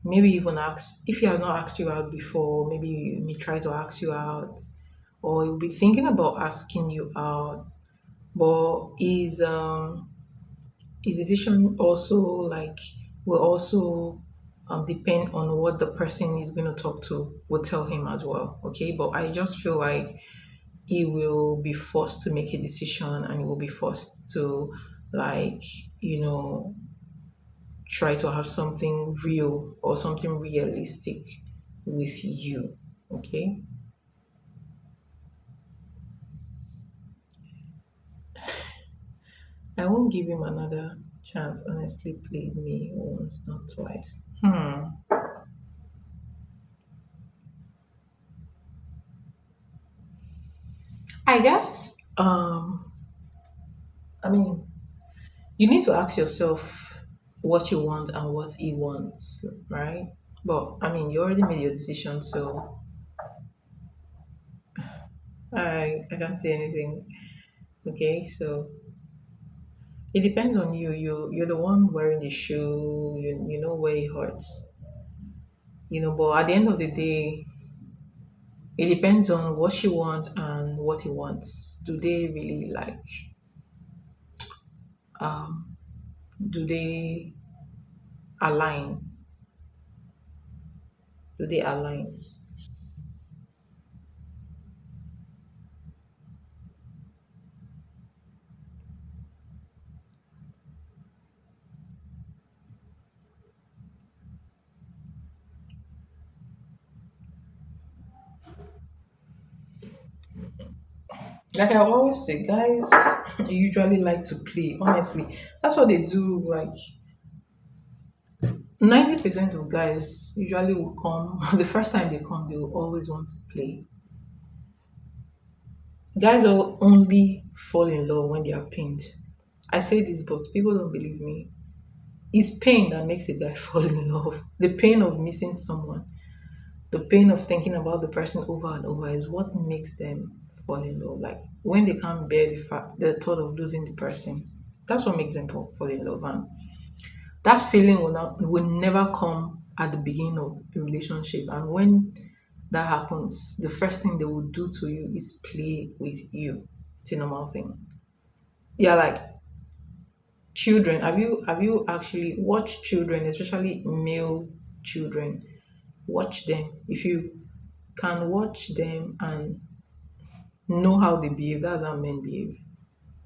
Maybe even ask, if he has not asked you out before, maybe he may try to ask you out, or he'll be thinking about asking you out. But his decision also like will also depend on what the person he's going to talk to will tell him as well. Okay, but I just feel like he will be forced to make a decision, and he will be forced to, like, you know try to have something real or something realistic with you. Okay, I won't give him another chance. Honestly, played me once, not twice. I guess I mean, you need to ask yourself what you want and what he wants, right? But I mean, you already made your decision, so I can't say anything. Okay, so it depends on you. You're the one wearing the shoe. You know where it hurts. But at the end of the day, it depends on what she wants and what he wants. Do they really like? Do they align? Do they align? Like I always say, guys usually like to play. Honestly, that's what they do. Like 90% of guys usually will come. The first time they come, they will always want to play. Guys will only fall in love when they are pained. I say this, but people don't believe me. It's pain that makes a guy fall in love. The pain of missing someone, the pain of thinking about the person over and over is what makes them fall in love. Like when they can't bear the thought of losing the person, that's what makes them fall in love. And that feeling will never come at the beginning of a relationship. And when that happens, the first thing they will do to you is play with you. It's a normal thing. Yeah, like children. Have you actually watched children, especially male children? Watch them. If you can watch them and know how they behave, that's how men behave,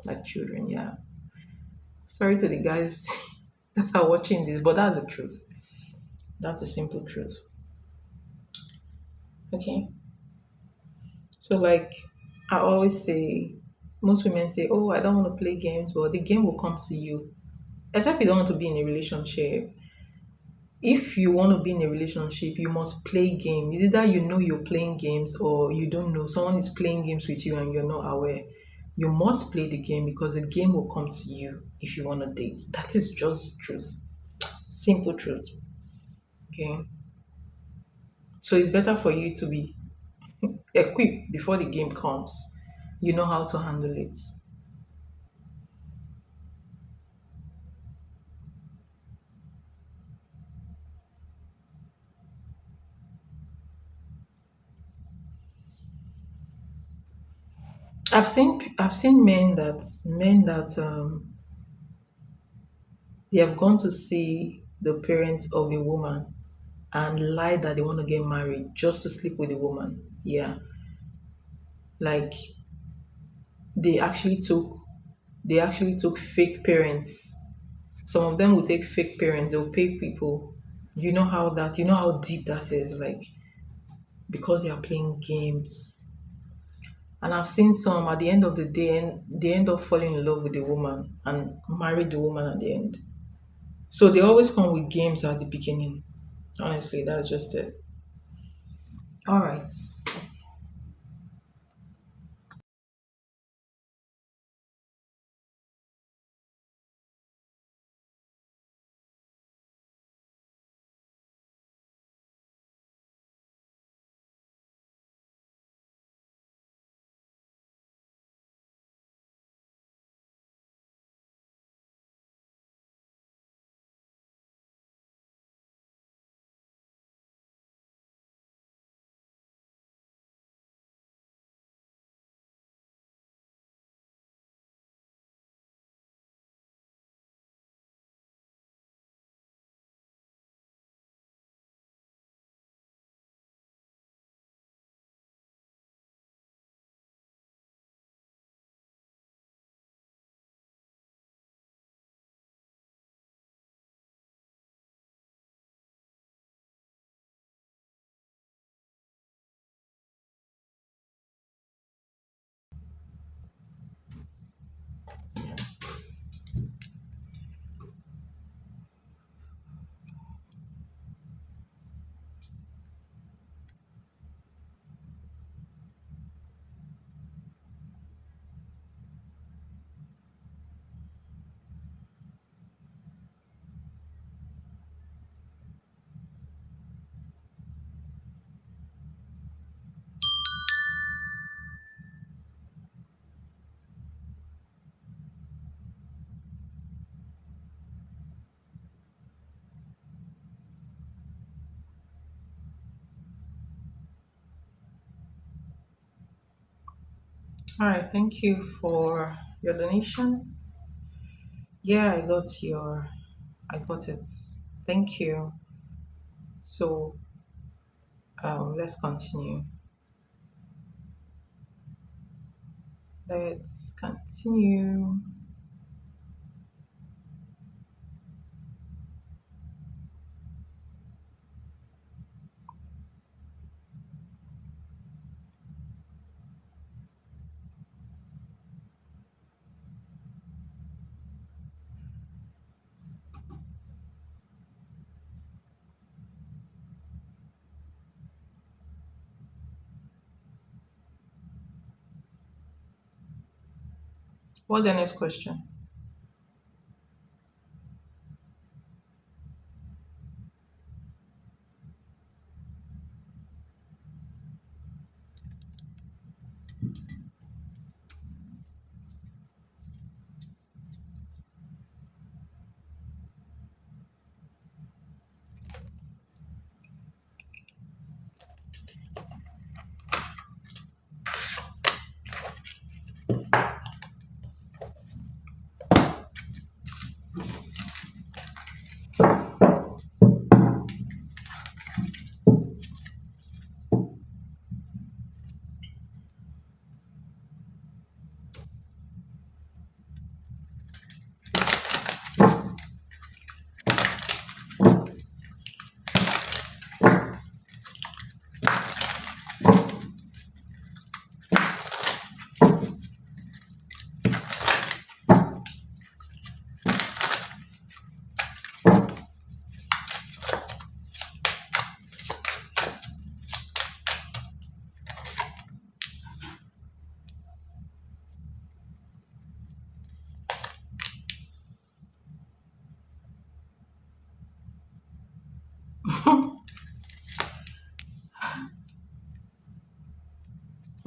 like children. Yeah. Sorry to the guys that are watching this, but that's the truth. That's the simple truth. Okay. So like I always say, most women say, "Oh, I don't want to play games," but the game will come to you. Except you don't want to be in a relationship. If you want to be in a relationship, you must play games. It's either you know you're playing games or you don't know. Someone is playing games with you and you're not aware. You must play the game because the game will come to you if you want to date. That is just the truth. Simple truth. Okay. So it's better for you to be equipped before the game comes. You know how to handle it. I've seen men that they have gone to see the parents of a woman and lie that they want to get married just to sleep with the woman. Yeah, like they actually took they actually took fake parents. Some of them will take fake parents. They'll pay people. You know how deep that is. Like because they are playing games. And I've seen some at the end of the day, and they end up falling in love with the woman and marry the woman at the end. So they always come with games at the beginning. Honestly, that's just it. All right. All right. Thank you for your donation. Yeah, I got it. Thank you. So, let's continue. Let's continue. What's the next question?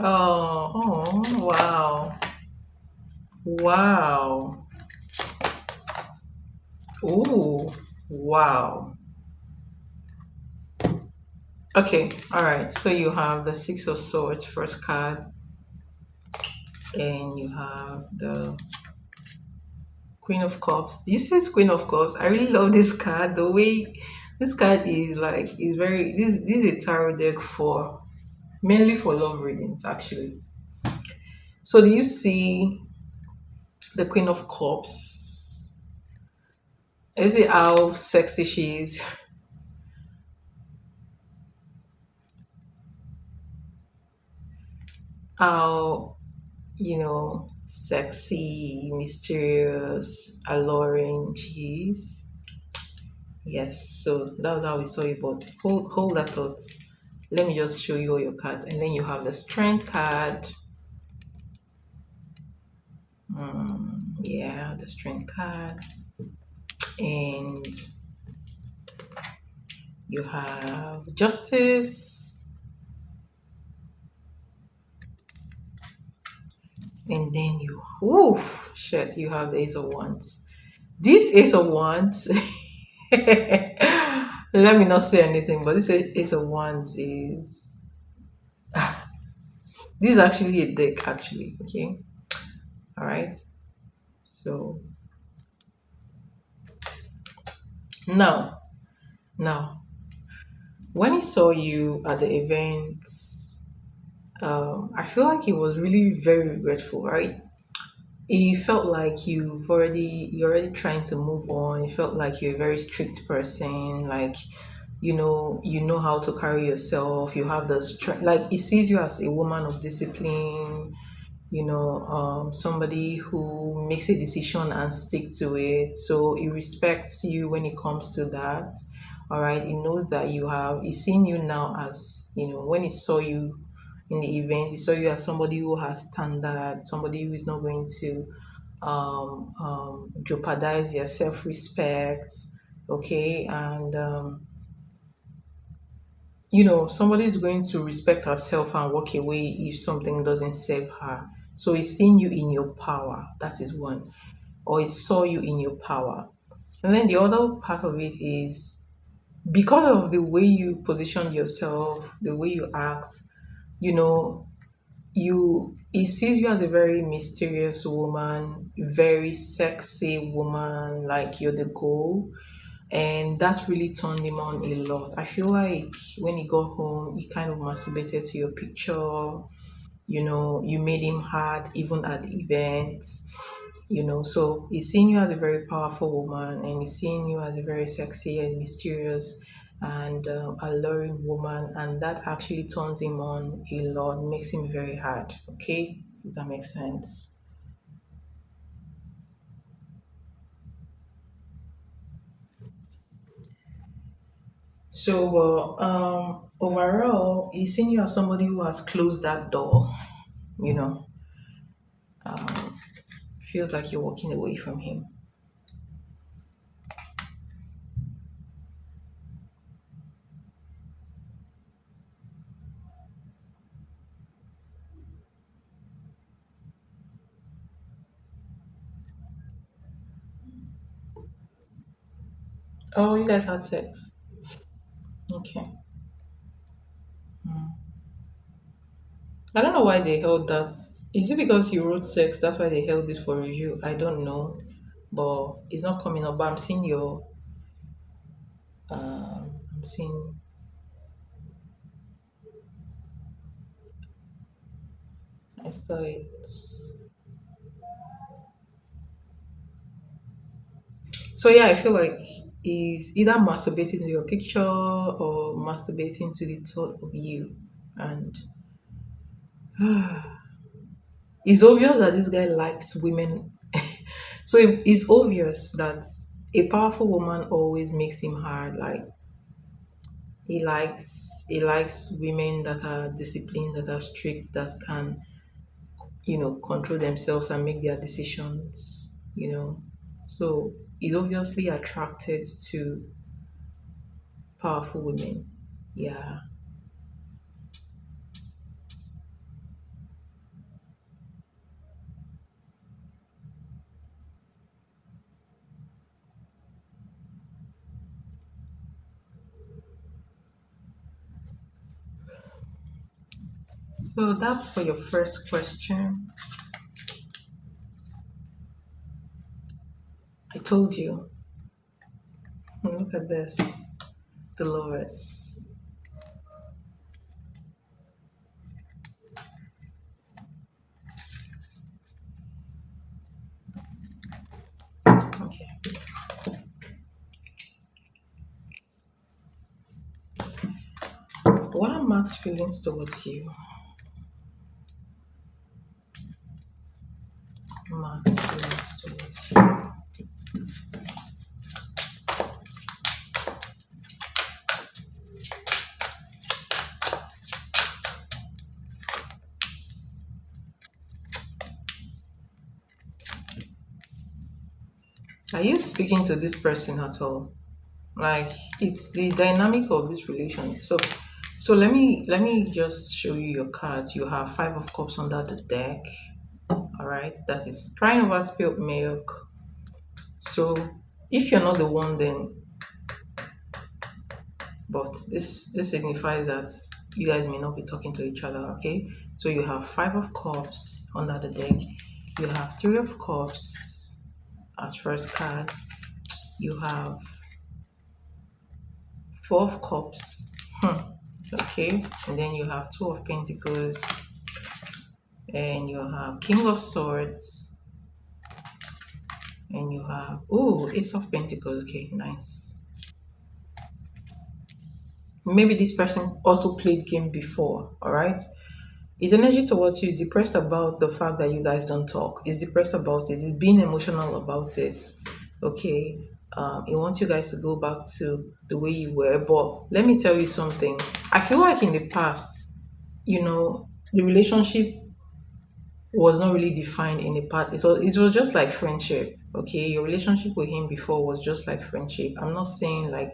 Oh, wow. Wow. Ooh, wow. Okay, all right. So you have the Six of Swords first card, and you have the Queen of Cups. Do you see this Queen of Cups? I really love this card. The way this card is like is very this is a tarot deck for mainly for love readings actually. So do you see the Queen of Cups? You see how sexy she is, how sexy, mysterious, alluring she is. Yes, so that was how we saw it. But hold that thought. Let me just show you all your cards, and then you have the strength card. Yeah, the strength card, and you have justice, and then you have the ace of wands. This ace of wands, let me not say anything, but this ace of wands is this is actually a deck, actually. Okay, all right. So now, now, when he saw you at the event, I feel like he was really very regretful, right? He felt like you're already trying to move on. He felt like you're a very strict person, like you know how to carry yourself. You have the strength. Like he sees you as a woman of discipline, somebody who makes a decision and stick to it. So he respects you when it comes to that. All right. He knows that he's seen you now as, when he saw you in the event, he saw you as somebody who has standard, somebody who is not going to jeopardize their self-respect. Okay. And, somebody is going to respect herself and walk away if something doesn't serve her. So he's seeing you in your power. That is one. Or he saw you in your power. And then the other part of it is because of the way you position yourself, the way you act, you know, he sees you as a very mysterious woman, very sexy woman, like you're the goal, and that really turned him on a lot. I feel like when he got home, he kind of masturbated to your picture. You made him hard even at the events. So he's seeing you as a very powerful woman, and he's seeing you as a very sexy and mysterious and alluring woman, and that actually turns him on a lot, makes him very hard. Okay, if that makes sense. So, overall, he's seeing you as somebody who has closed that door. You know, feels like you're walking away from him. Oh, you guys had sex. Okay. I don't know why they held that. Is it because you wrote sex? That's why they held it for review. I don't know, but it's not coming up. But I'm seeing your. I'm seeing. I saw it. So yeah, I feel like he's either masturbating to your picture or masturbating to the thought of you, and it's obvious that this guy likes women. So it's obvious that a powerful woman always makes him hard. Like he likes women that are disciplined, that are strict, that can, control themselves and make their decisions. So he's obviously attracted to powerful women. Yeah. So that's for your first question. I told you. Look at this. Dolores. Okay. What are Mark's feelings towards you? Mark's feelings towards you. Are you speaking to this person at all? Like it's the dynamic of this relation. So let me just show you your cards. You have five of cups under the deck. All right, that is crying over spilled milk. So if you're not the one, then but this signifies that you guys may not be talking to each other. Okay, so you have five of cups under the deck. You have three of cups as first card. You have four of cups. Okay, and then you have two of pentacles, and you have king of swords, and you have ace of pentacles. Okay, nice. Maybe this person also played game before. All right, his energy towards you is depressed about the fact that you guys don't talk. He's depressed about it. He's being emotional about it. Okay, he wants you guys to go back to the way you were. But let me tell you something. I feel like in the past, the relationship was not really defined in the past. It was just like friendship. Okay, your relationship with him before was just like friendship. I'm not saying like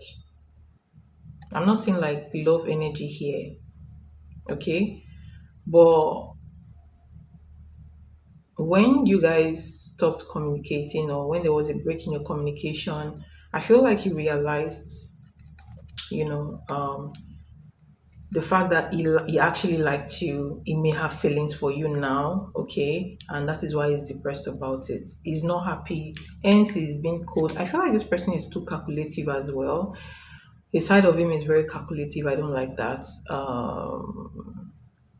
love energy here. Okay, but when you guys stopped communicating or when there was a break in your communication, I feel like you realized, you know, the fact that he actually liked you, he may have feelings for you now, okay, and that is why he's depressed about it. He's not happy, hence he's being cold. I feel like this person is too calculative as well. A side of him is very calculative. I don't like that.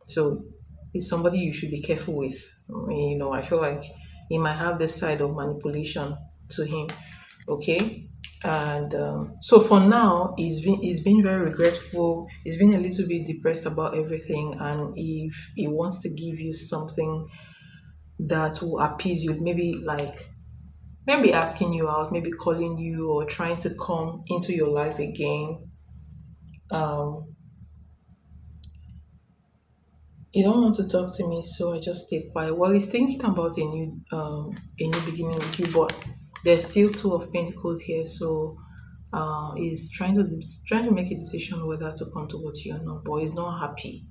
So it's somebody you should be careful with. I feel like he might have this side of manipulation to him. Okay. And so for now, he's been very regretful. He's been a little bit depressed about everything. And if he wants to give you something that will appease you, maybe asking you out, maybe calling you or trying to come into your life again. Um, You don't want to talk to me, so I just stay quiet. Well, he's thinking about a new beginning with you, but there's still two of pentacles here, so he's trying to make a decision whether to come towards you or not, but he's not happy.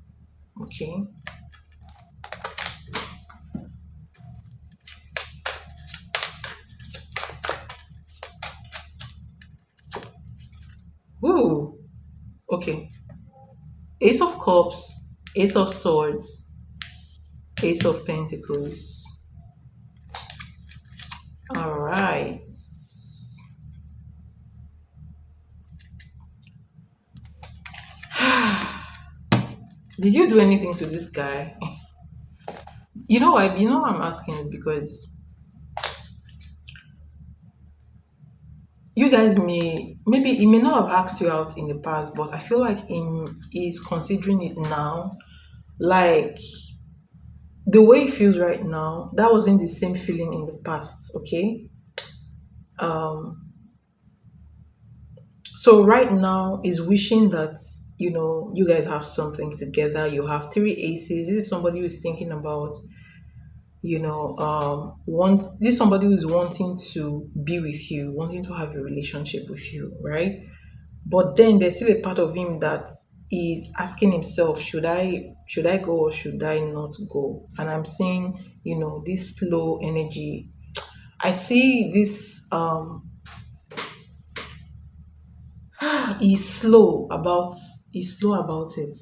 Okay. Ooh. Okay. Ace of Cups, Ace of Swords, Ace of Pentacles. All right. Did you do anything to this guy? why I'm asking is because you guys maybe he may not have asked you out in the past, but I feel like he's considering it now. Like the way he feels right now, that wasn't the same feeling in the past. Okay. So right now is wishing that you guys have something together. You have three aces. This is somebody who's thinking about want this is somebody who's wanting to be with you, wanting to have a relationship with you, right? But then there's still a part of him that is asking himself, should I go or should I not go? And I'm seeing, this slow energy. I see this he's slow about it.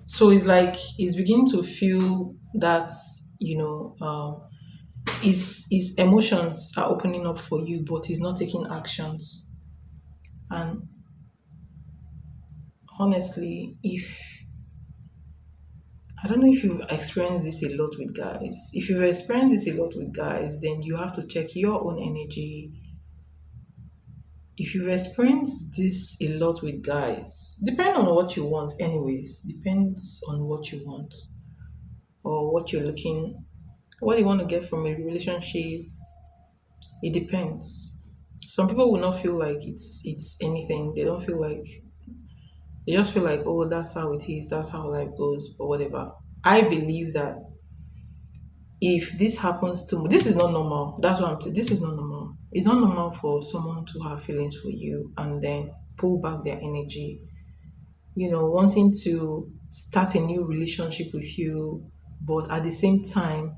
So it's like he's beginning to feel that, his emotions are opening up for you, but he's not taking actions. And honestly, if I don't know if you've experienced this a lot with guys. If you've experienced this a lot with guys, then you have to check your own energy. If you've experienced this a lot with guys, depend on what you want, anyways. Depends on what you want or what you want to get from a relationship. It depends. Some people will not feel like it's anything. They just feel like, oh, that's how it is, that's how life goes, or whatever. I believe that if this happens to me, this is not normal. That's what I'm saying. This is not normal. It's not normal for someone to have feelings for you and then pull back their energy, wanting to start a new relationship with you, but at the same time,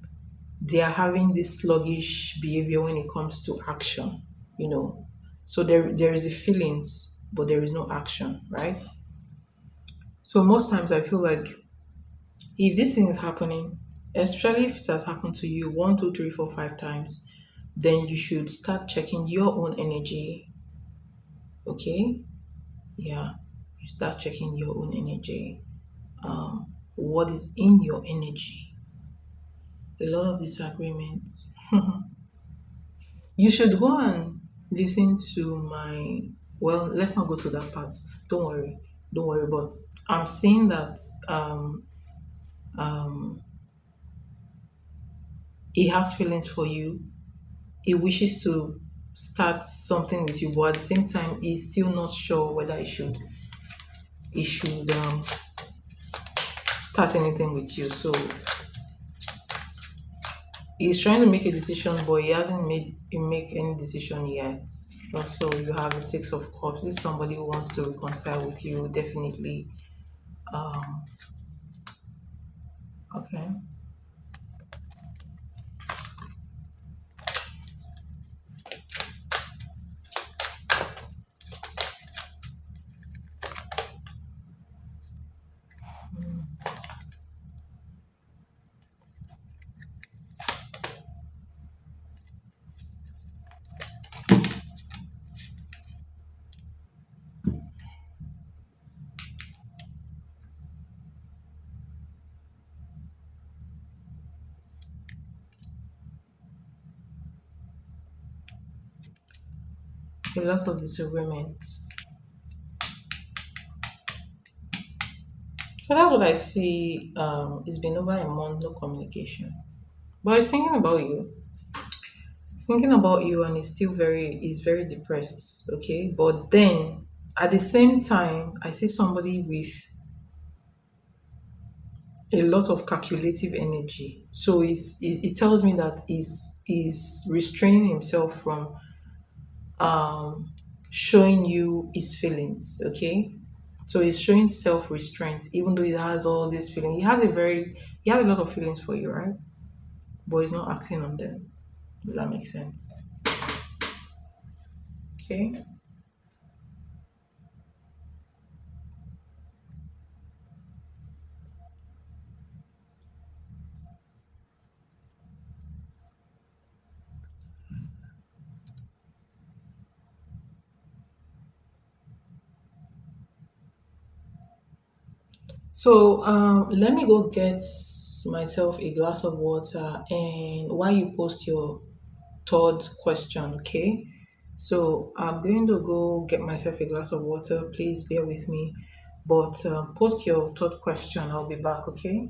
they are having this sluggish behavior when it comes to action, you know. So there is the feelings, but there is no action, right? So most times I feel like if this thing is happening, especially if it has happened to you one, two, three, four, five times, then you should start checking your own energy. Okay? Yeah. You start checking your own energy. What is in your energy? A lot of disagreements. You should go and listen to my, well, let's not go to that part. Don't worry. Don't worry. But I'm seeing that he has feelings for you. He wishes to start something with you, but at the same time, he's still not sure whether he should start anything with you. So he's trying to make a decision, but he hasn't made make any decision yet. Also, you have the Six of Cups. This is somebody who wants to reconcile with you, definitely. Okay. A lot of disagreements. So that's what I see. It's been over a month, no communication. But he's thinking about you. He's thinking about you and he's very depressed. Okay. But then at the same time, I see somebody with a lot of calculative energy. So it tells me that he's restraining himself from showing you his feelings. Okay. So he's showing self-restraint, even though he has all these feelings. He has a lot of feelings for you, right? But he's not acting on them. Does that make sense? Okay. So let me go get myself a glass of water, and while you post your third question, okay? So I'm going to go get myself a glass of water. Please bear with me. But post your third question. I'll be back, okay?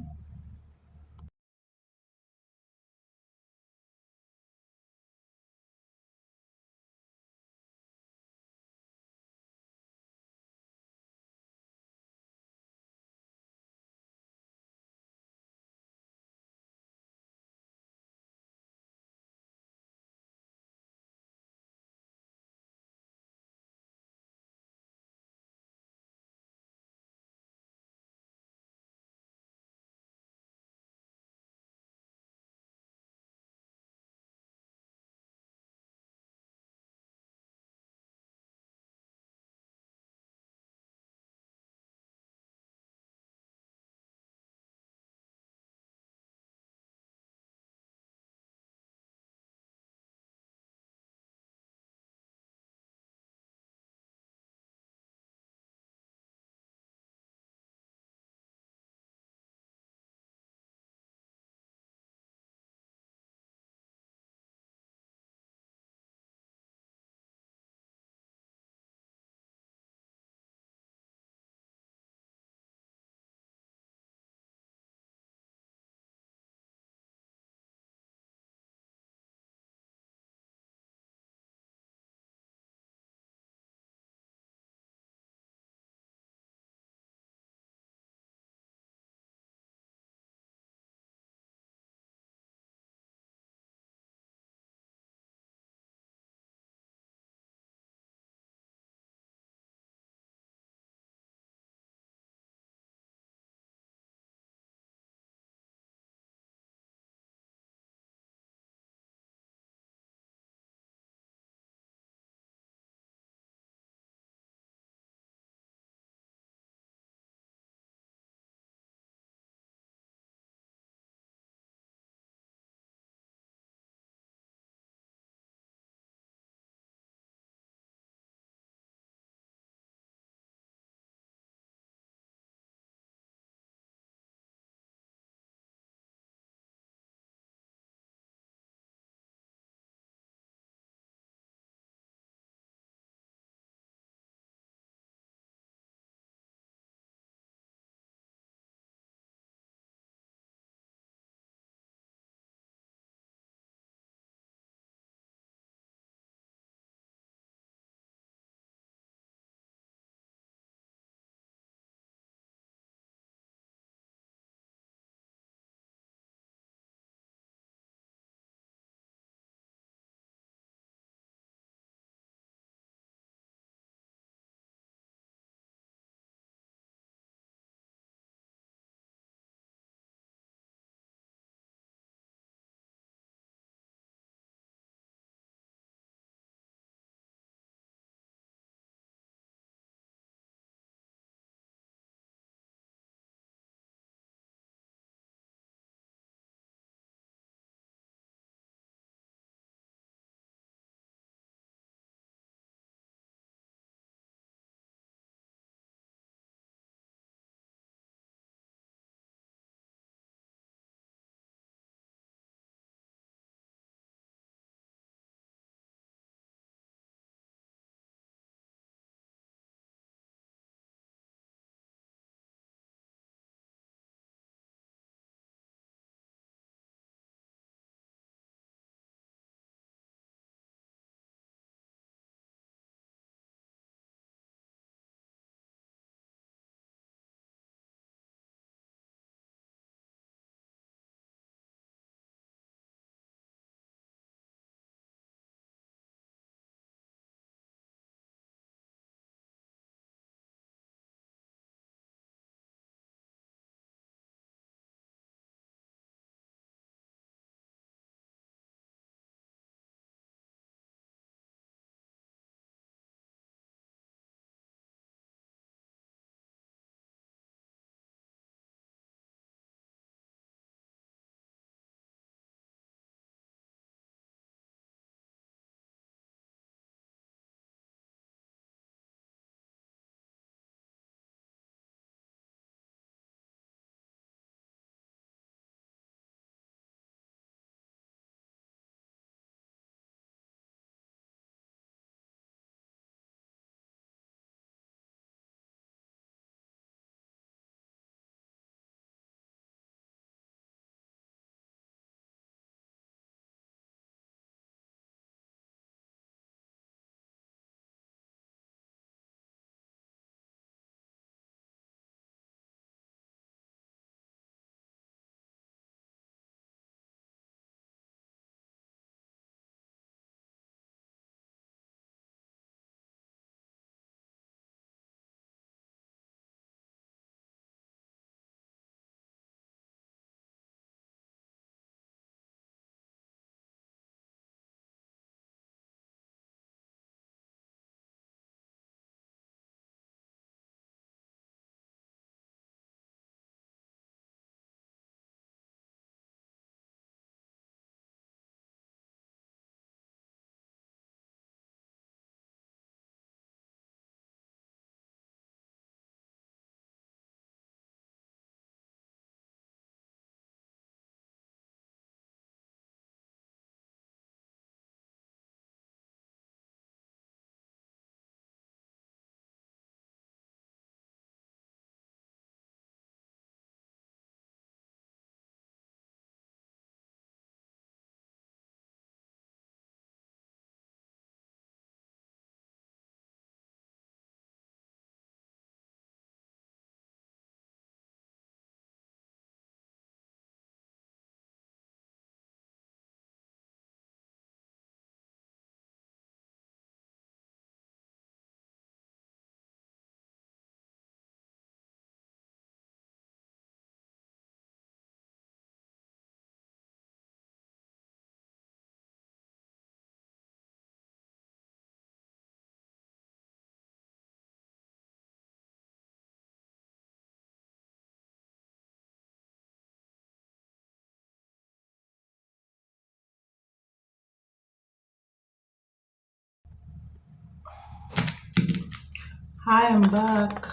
Hi, I'm back.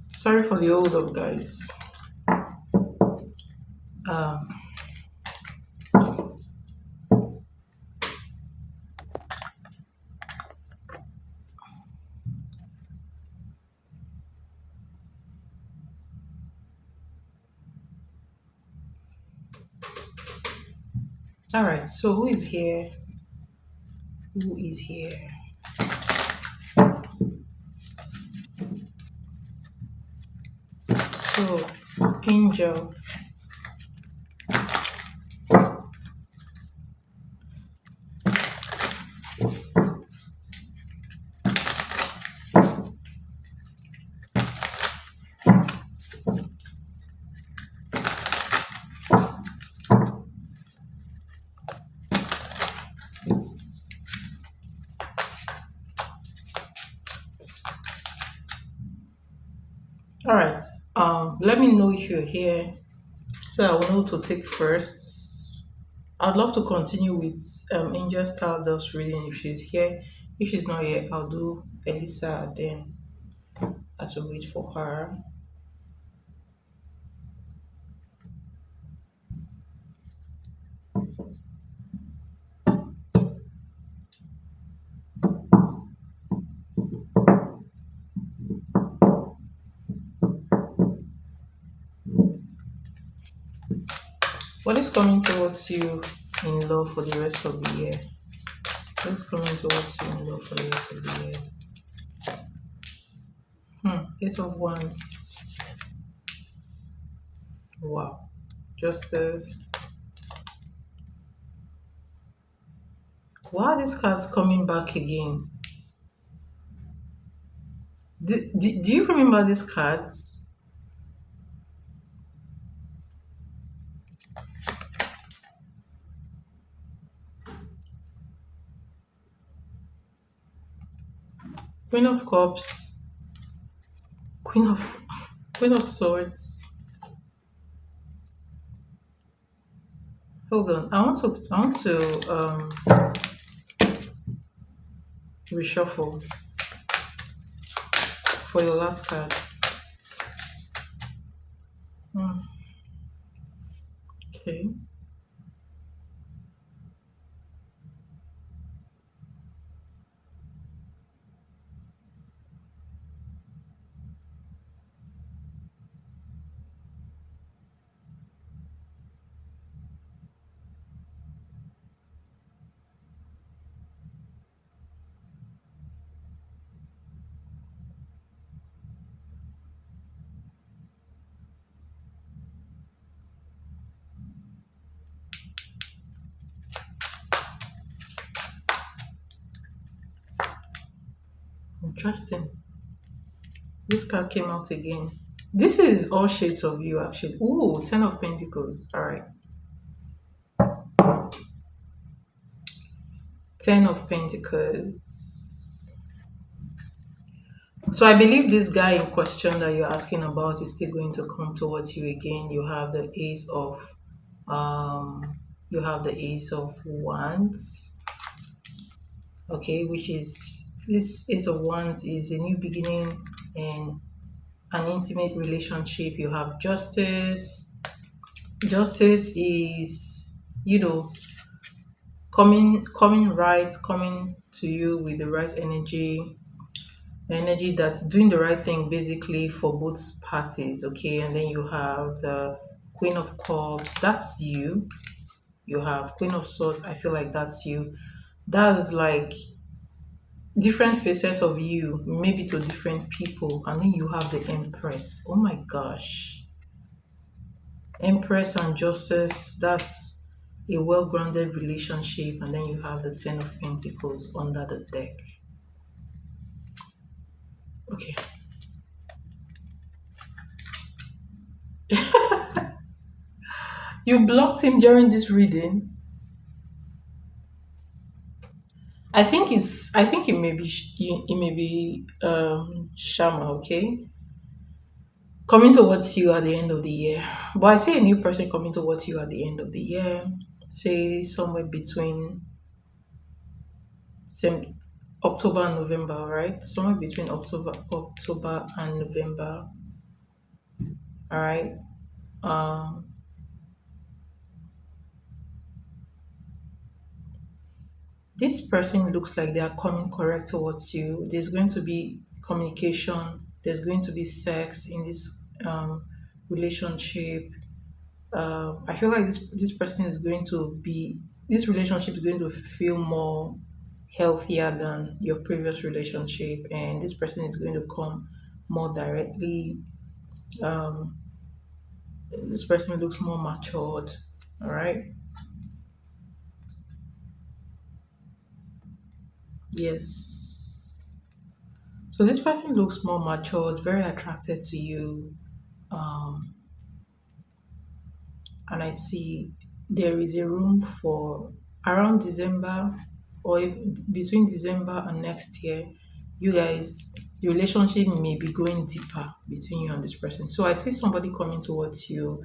Sorry for the hold up, guys. Um, all right. So who is here? Who is here? So, Angel. All right. Let me know if you're here, so I will know to take first. I'd love to continue with Angel Stardust reading if she's here. If she's not here, I'll do Elisa then as we wait for her. What is coming towards you in love for the rest of the year? What's coming towards you in love for the rest of the year? Ace of Wands. Wow. Justice. Why are these cards coming back again? Do you remember these cards? Queen of Cups, Queen of Queen of Swords. Hold on, I want to reshuffle for your last card. Hmm, okay. Interesting. This card came out again. This is all shades of you actually. Ooh, Ten of Pentacles. All right. Ten of Pentacles. So I believe this guy in question that you're asking about is still going to come towards you again. Um you have the Ace of Wands. Okay, which is this Ace of Wands is a new beginning and an intimate relationship. You have Justice. Justice is, coming right, coming to you with the right energy that's doing the right thing basically for both parties. Okay, and then you have the Queen of Cups, that's you. You have Queen of Swords, I feel like that's you. That's like different facets of you, maybe to different people. And then you have the Empress. Oh my gosh. Empress and Justice, that's a well-grounded relationship. And then you have the Ten of Pentacles under the deck. Okay. You blocked him during this reading. I think it may be it may be Shama, okay? Coming towards you at the end of the year. But I see a new person coming towards you at the end of the year. Say somewhere between same October and November, right? Somewhere between October and November. All right. Um, this person looks like they are coming correct towards you. There's going to be communication. There's going to be sex in this relationship. I feel like this person is going to be this relationship is going to feel more healthier than your previous relationship, and this person is going to come more directly. Um, this person looks more matured. All right. Yes. So this person looks more matured, very attracted to you. Um, and I see there is a room for around December or between December and next year, you guys, the relationship may be going deeper between you and this person. So I see somebody coming towards you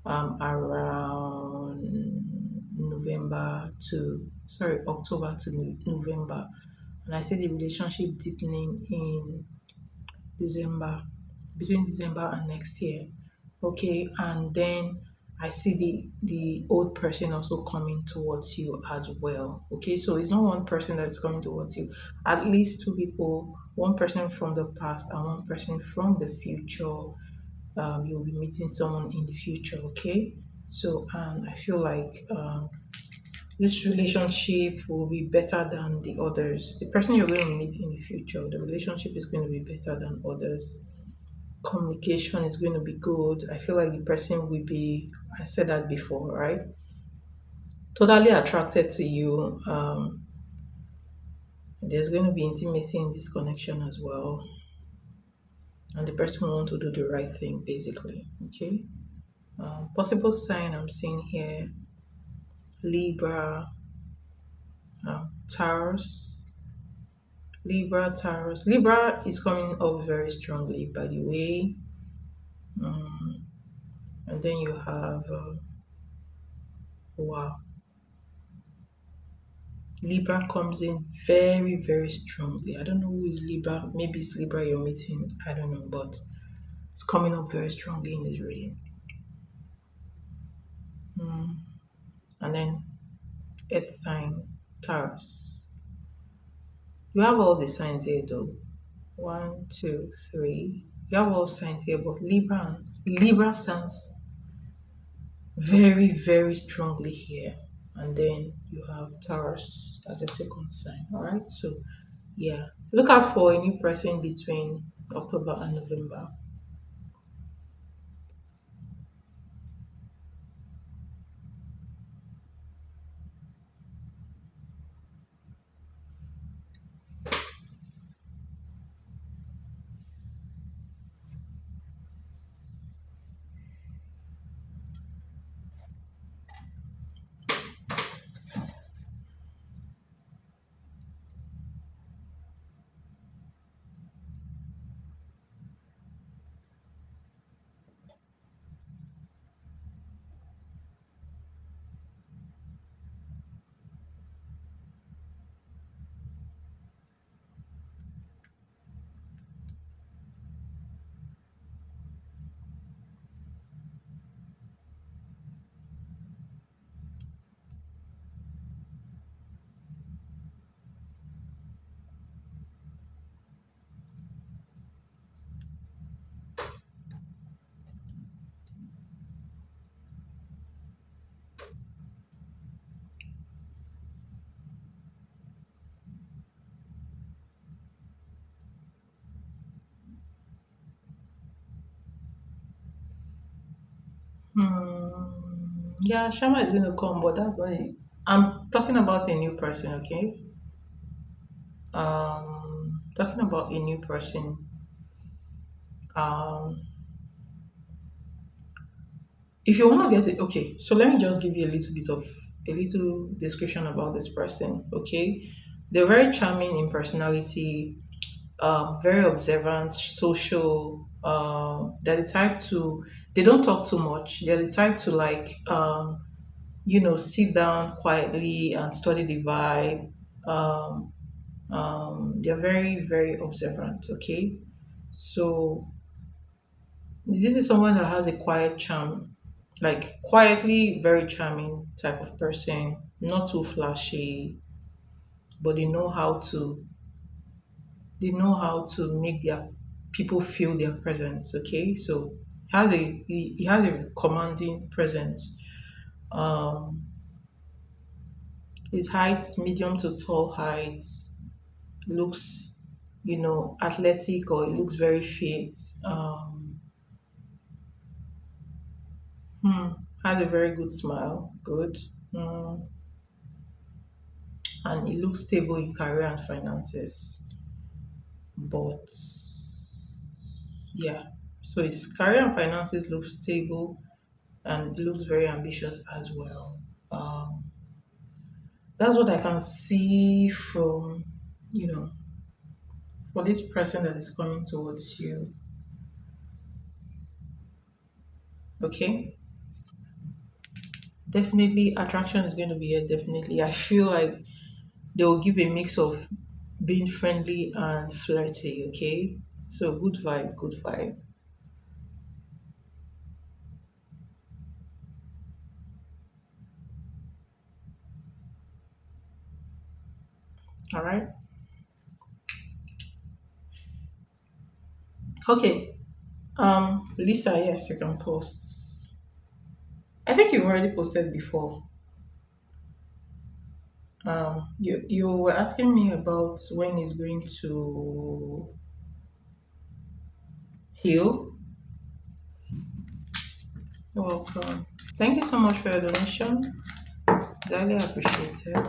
around November to sorry October to November, and I see the relationship deepening in December, between December and next year. Okay, and then I see the old person also coming towards you as well. Okay, so it's not one person that's coming towards you. At least two people, one person from the past and one person from the future. You'll be meeting someone in the future. Okay, so I feel like this relationship will be better than the others. The person you're going to meet in the future, the relationship is going to be better than others. Communication is going to be good. I feel like the person will be, I said that before, right? Totally attracted to you. There's going to be intimacy in this connection as well. And the person will want to do the right thing, basically. Okay. Possible sign I'm seeing here Libra, Taurus. Libra, Taurus. Libra is coming up very strongly, by the way. And then you have, wow, Libra comes in very, very strongly. I don't know who is Libra. Maybe it's Libra you're meeting. I don't know, but it's coming up very strongly in this reading. And then Earth sign, Taurus. You have all the signs here though. One, two, three. You have all signs here, but Libra stands very, very strongly here. And then you have Taurus as a second sign. All right. So yeah, look out for a new person between October and November. Yeah, Shama is going to come, but that's why I'm talking about a new person, okay? Talking about a new person. Um, if you want to get it, okay. So let me just give you a little description about this person, okay? They're very charming in personality, very observant, social. They're the type to, they don't talk too much. They're the type to like, sit down quietly and study the vibe. Um, they're very, very observant. Okay. So this is someone that has a quiet charm, like quietly very charming type of person, not too flashy, but they know how to make their people feel their presence. Okay, so he has a commanding presence. Um, his height, medium to tall height, looks, athletic, or it looks very fit. Hmm, has a very good smile. Good. Mm, and it looks stable in career and finances. But yeah, so his career and finances look stable and looks very ambitious as well. That's what I can see from, you know, for this person that is coming towards you. Okay, definitely attraction is going to be here. Definitely, I feel like they will give a mix of being friendly and flirty. Okay, so good vibe, good vibe. All right. Okay. Lisa, yes, you can post. I think you've already posted before. You were asking me about when he's going to heal. You're welcome. Thank you so much for your donation. Highly appreciate it.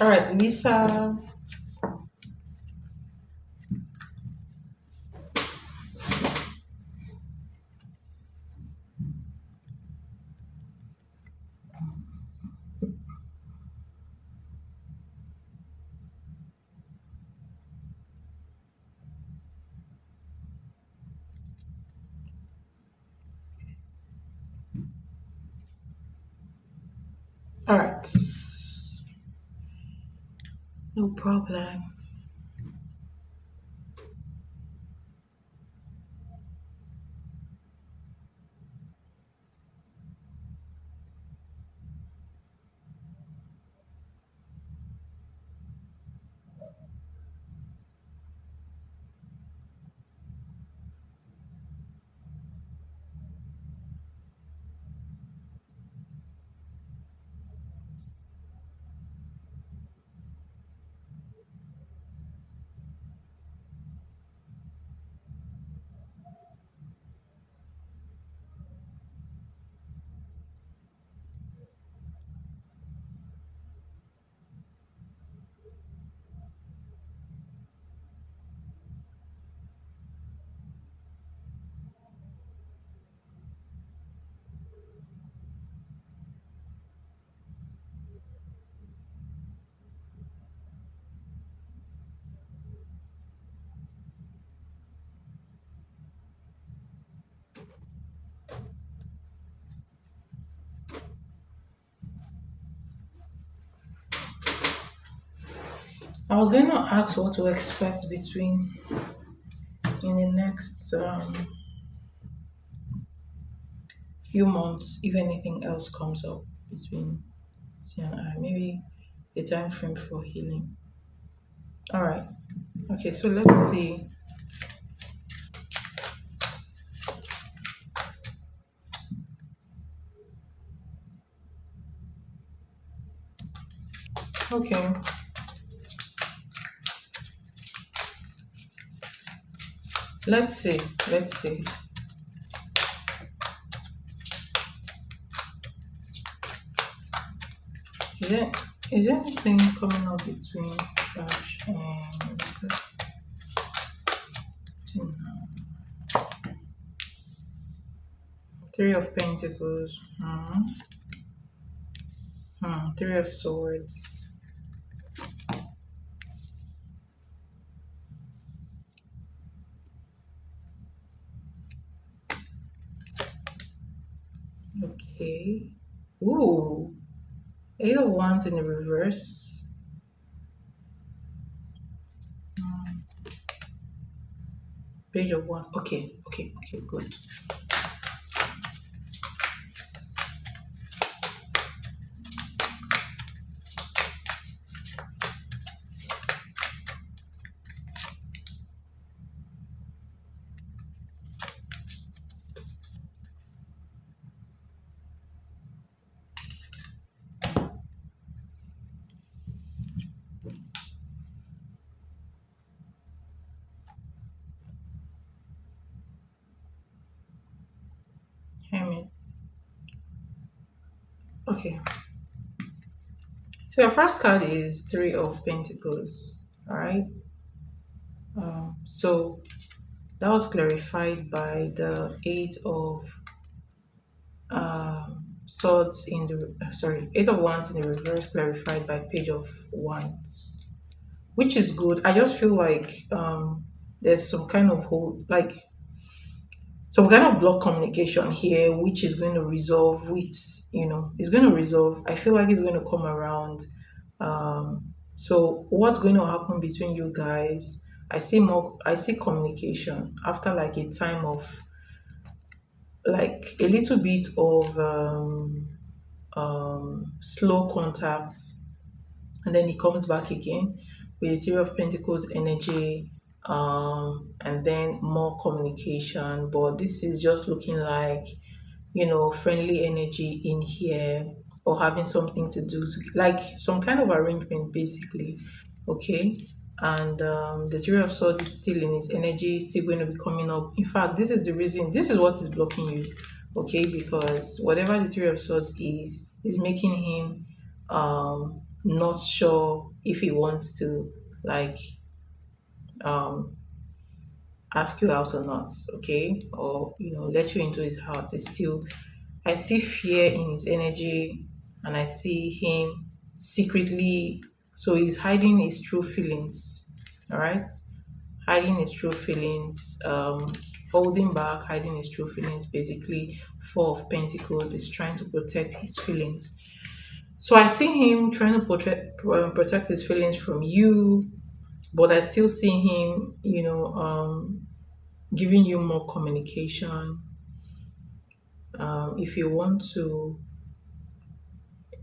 All right, Lisa. All right, no problem. I was going to ask what to expect between in the next few months, if anything else comes up between C and I. Maybe a time frame for healing. All right. Okay, so let's see. Okay, let's see. Let's see. Is there is there anything coming up between Cash and Three of Pentacles? Three of Swords. Okay. Ooh. Eight of Wands in the reverse. Page of Wands. Okay, okay, okay, good. Hermit. Okay. So your first card is Three of Pentacles. Alright. So that was clarified by the Eight of Swords in the Eight of Wands in the reverse, clarified by Page of Wands, which is good. I just feel like there's some kind of hold, like some kind of block communication here, which is going to resolve with, it's going to resolve. I feel like it's going to come around. So what's going to happen between you guys? I see communication after like a time of like a little bit of slow contacts, and then he comes back again with the Three of Pentacles energy, and then more communication. But this is just looking like, friendly energy in here, or having something to do like some kind of arrangement basically. Okay. And the Three of Swords is still in his energy, still going to be coming up. In fact, this is the reason, this is what is blocking you. Okay, because whatever the Three of Swords is making him not sure if he wants to like um ask you out or not. Okay, or let you into his heart. It's still, I see fear in his energy, and I see him secretly, so he's hiding his true feelings. All right, hiding his true feelings, holding back, hiding his true feelings. Basically, Four of Pentacles is trying to protect his feelings. So I see him trying to protect his feelings from you, but I still see him, giving you more communication. If you want to,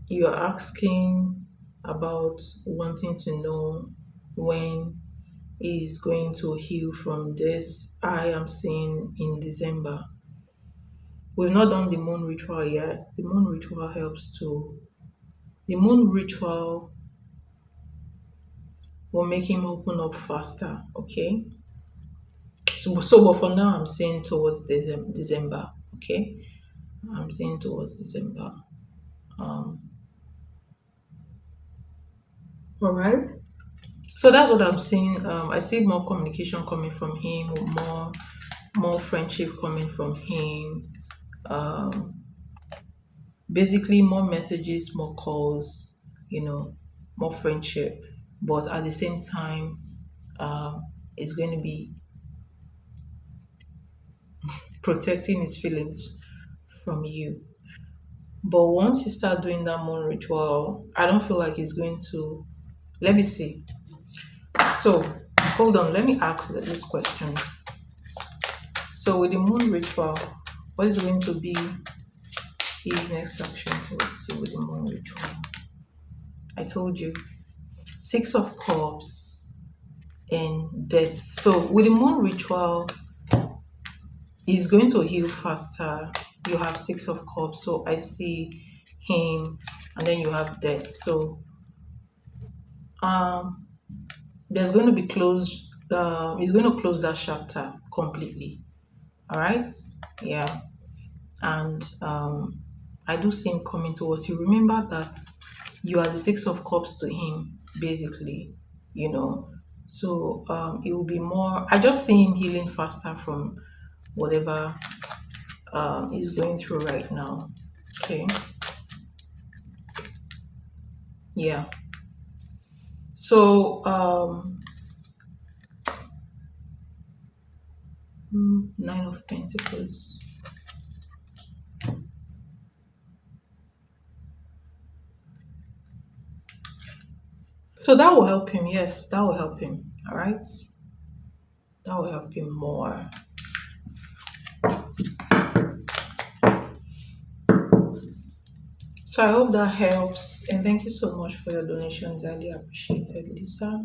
you're asking about wanting to know when is going to heal from this. I am seeing in December. We've not done the moon ritual yet. The moon ritual helps to, the moon ritual will make him open up faster. Okay. So but for now, I'm saying towards December. Okay. I'm saying towards December. Um, all right. So that's what I'm seeing. I see more communication coming from him, more friendship coming from him. Um, Basically, more messages, more calls, more friendship. But at the same time, it's going to be protecting his feelings from you. But once you start doing that moon ritual, I don't feel like it's going to. Let me see. So hold on, let me ask this question. So with the moon ritual, what is going to be his next action? So let's see with the moon ritual. I told you, Six of Cups and Death. So with the moon ritual, he's going to heal faster. You have Six of Cups, so I see him, and then you have Death. So um, there's going to be closed. He's going to close that chapter completely. All right, yeah, and I do see him coming towards you. Remember that you are the Six of Cups to him, basically. You know, so it will be more. I just see him healing faster from whatever he's going through right now. Okay, yeah. So Nine of Pentacles. So that will help him. Yes, that will help him. All right, that will help him more. So I hope that helps, and thank you so much for your donations. I really appreciate it, Lisa.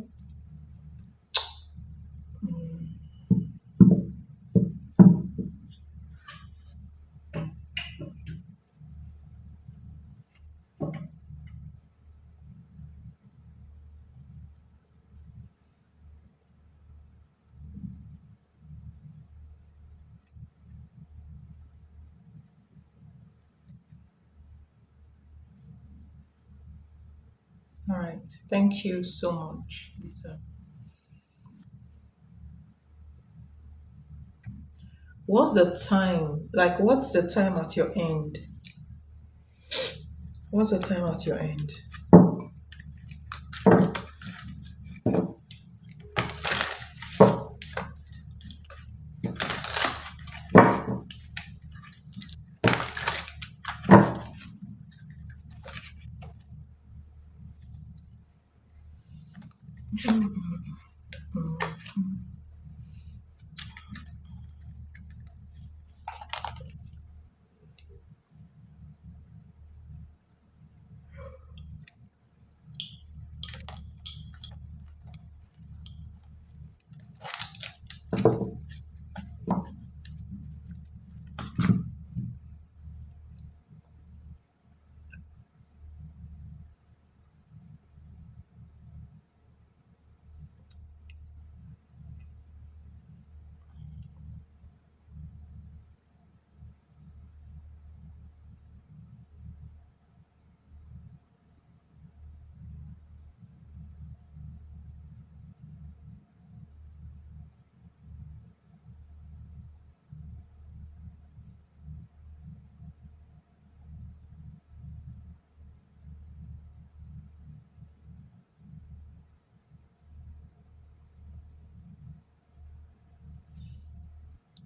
All right, thank you so much, Lisa. What's the time? Like, what's the time at your end? What's the time at your end?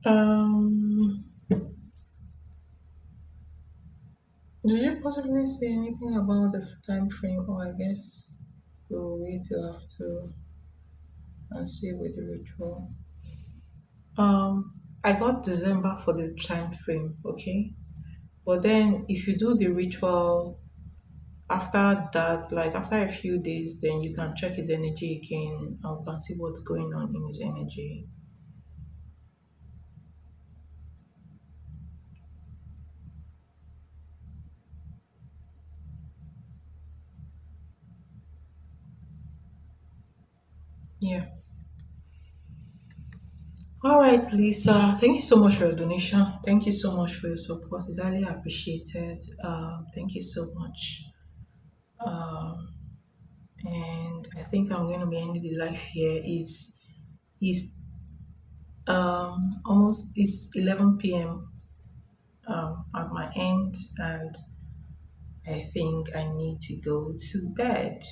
Um, did you possibly say anything about the time frame, or I guess we'll wait till after and see with the ritual. I got December for the time frame, okay? But then if you do the ritual after that, like after a few days, then you can check his energy again and can see what's going on in his energy. Yeah. All right, Lisa. Thank you so much for your donation. Thank you so much for your support. It's highly appreciated. Thank you so much. Um, and I think I'm going to be ending the live here. It's almost it's 11 p.m. At my end, and I think I need to go to bed.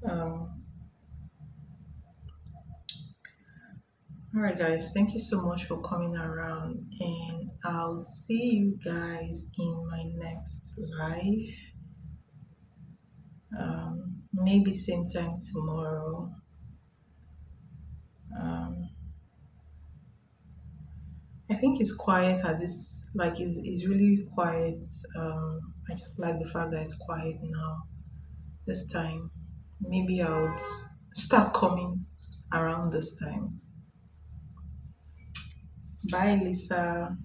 um, all right, guys. Thank you so much for coming around, and I'll see you guys in my next live. Maybe same time tomorrow. Um, I think it's quiet at this, like it's really quiet. I just like the fact that it's quiet now. This time, maybe I would start coming around this time. Bye, Lisa.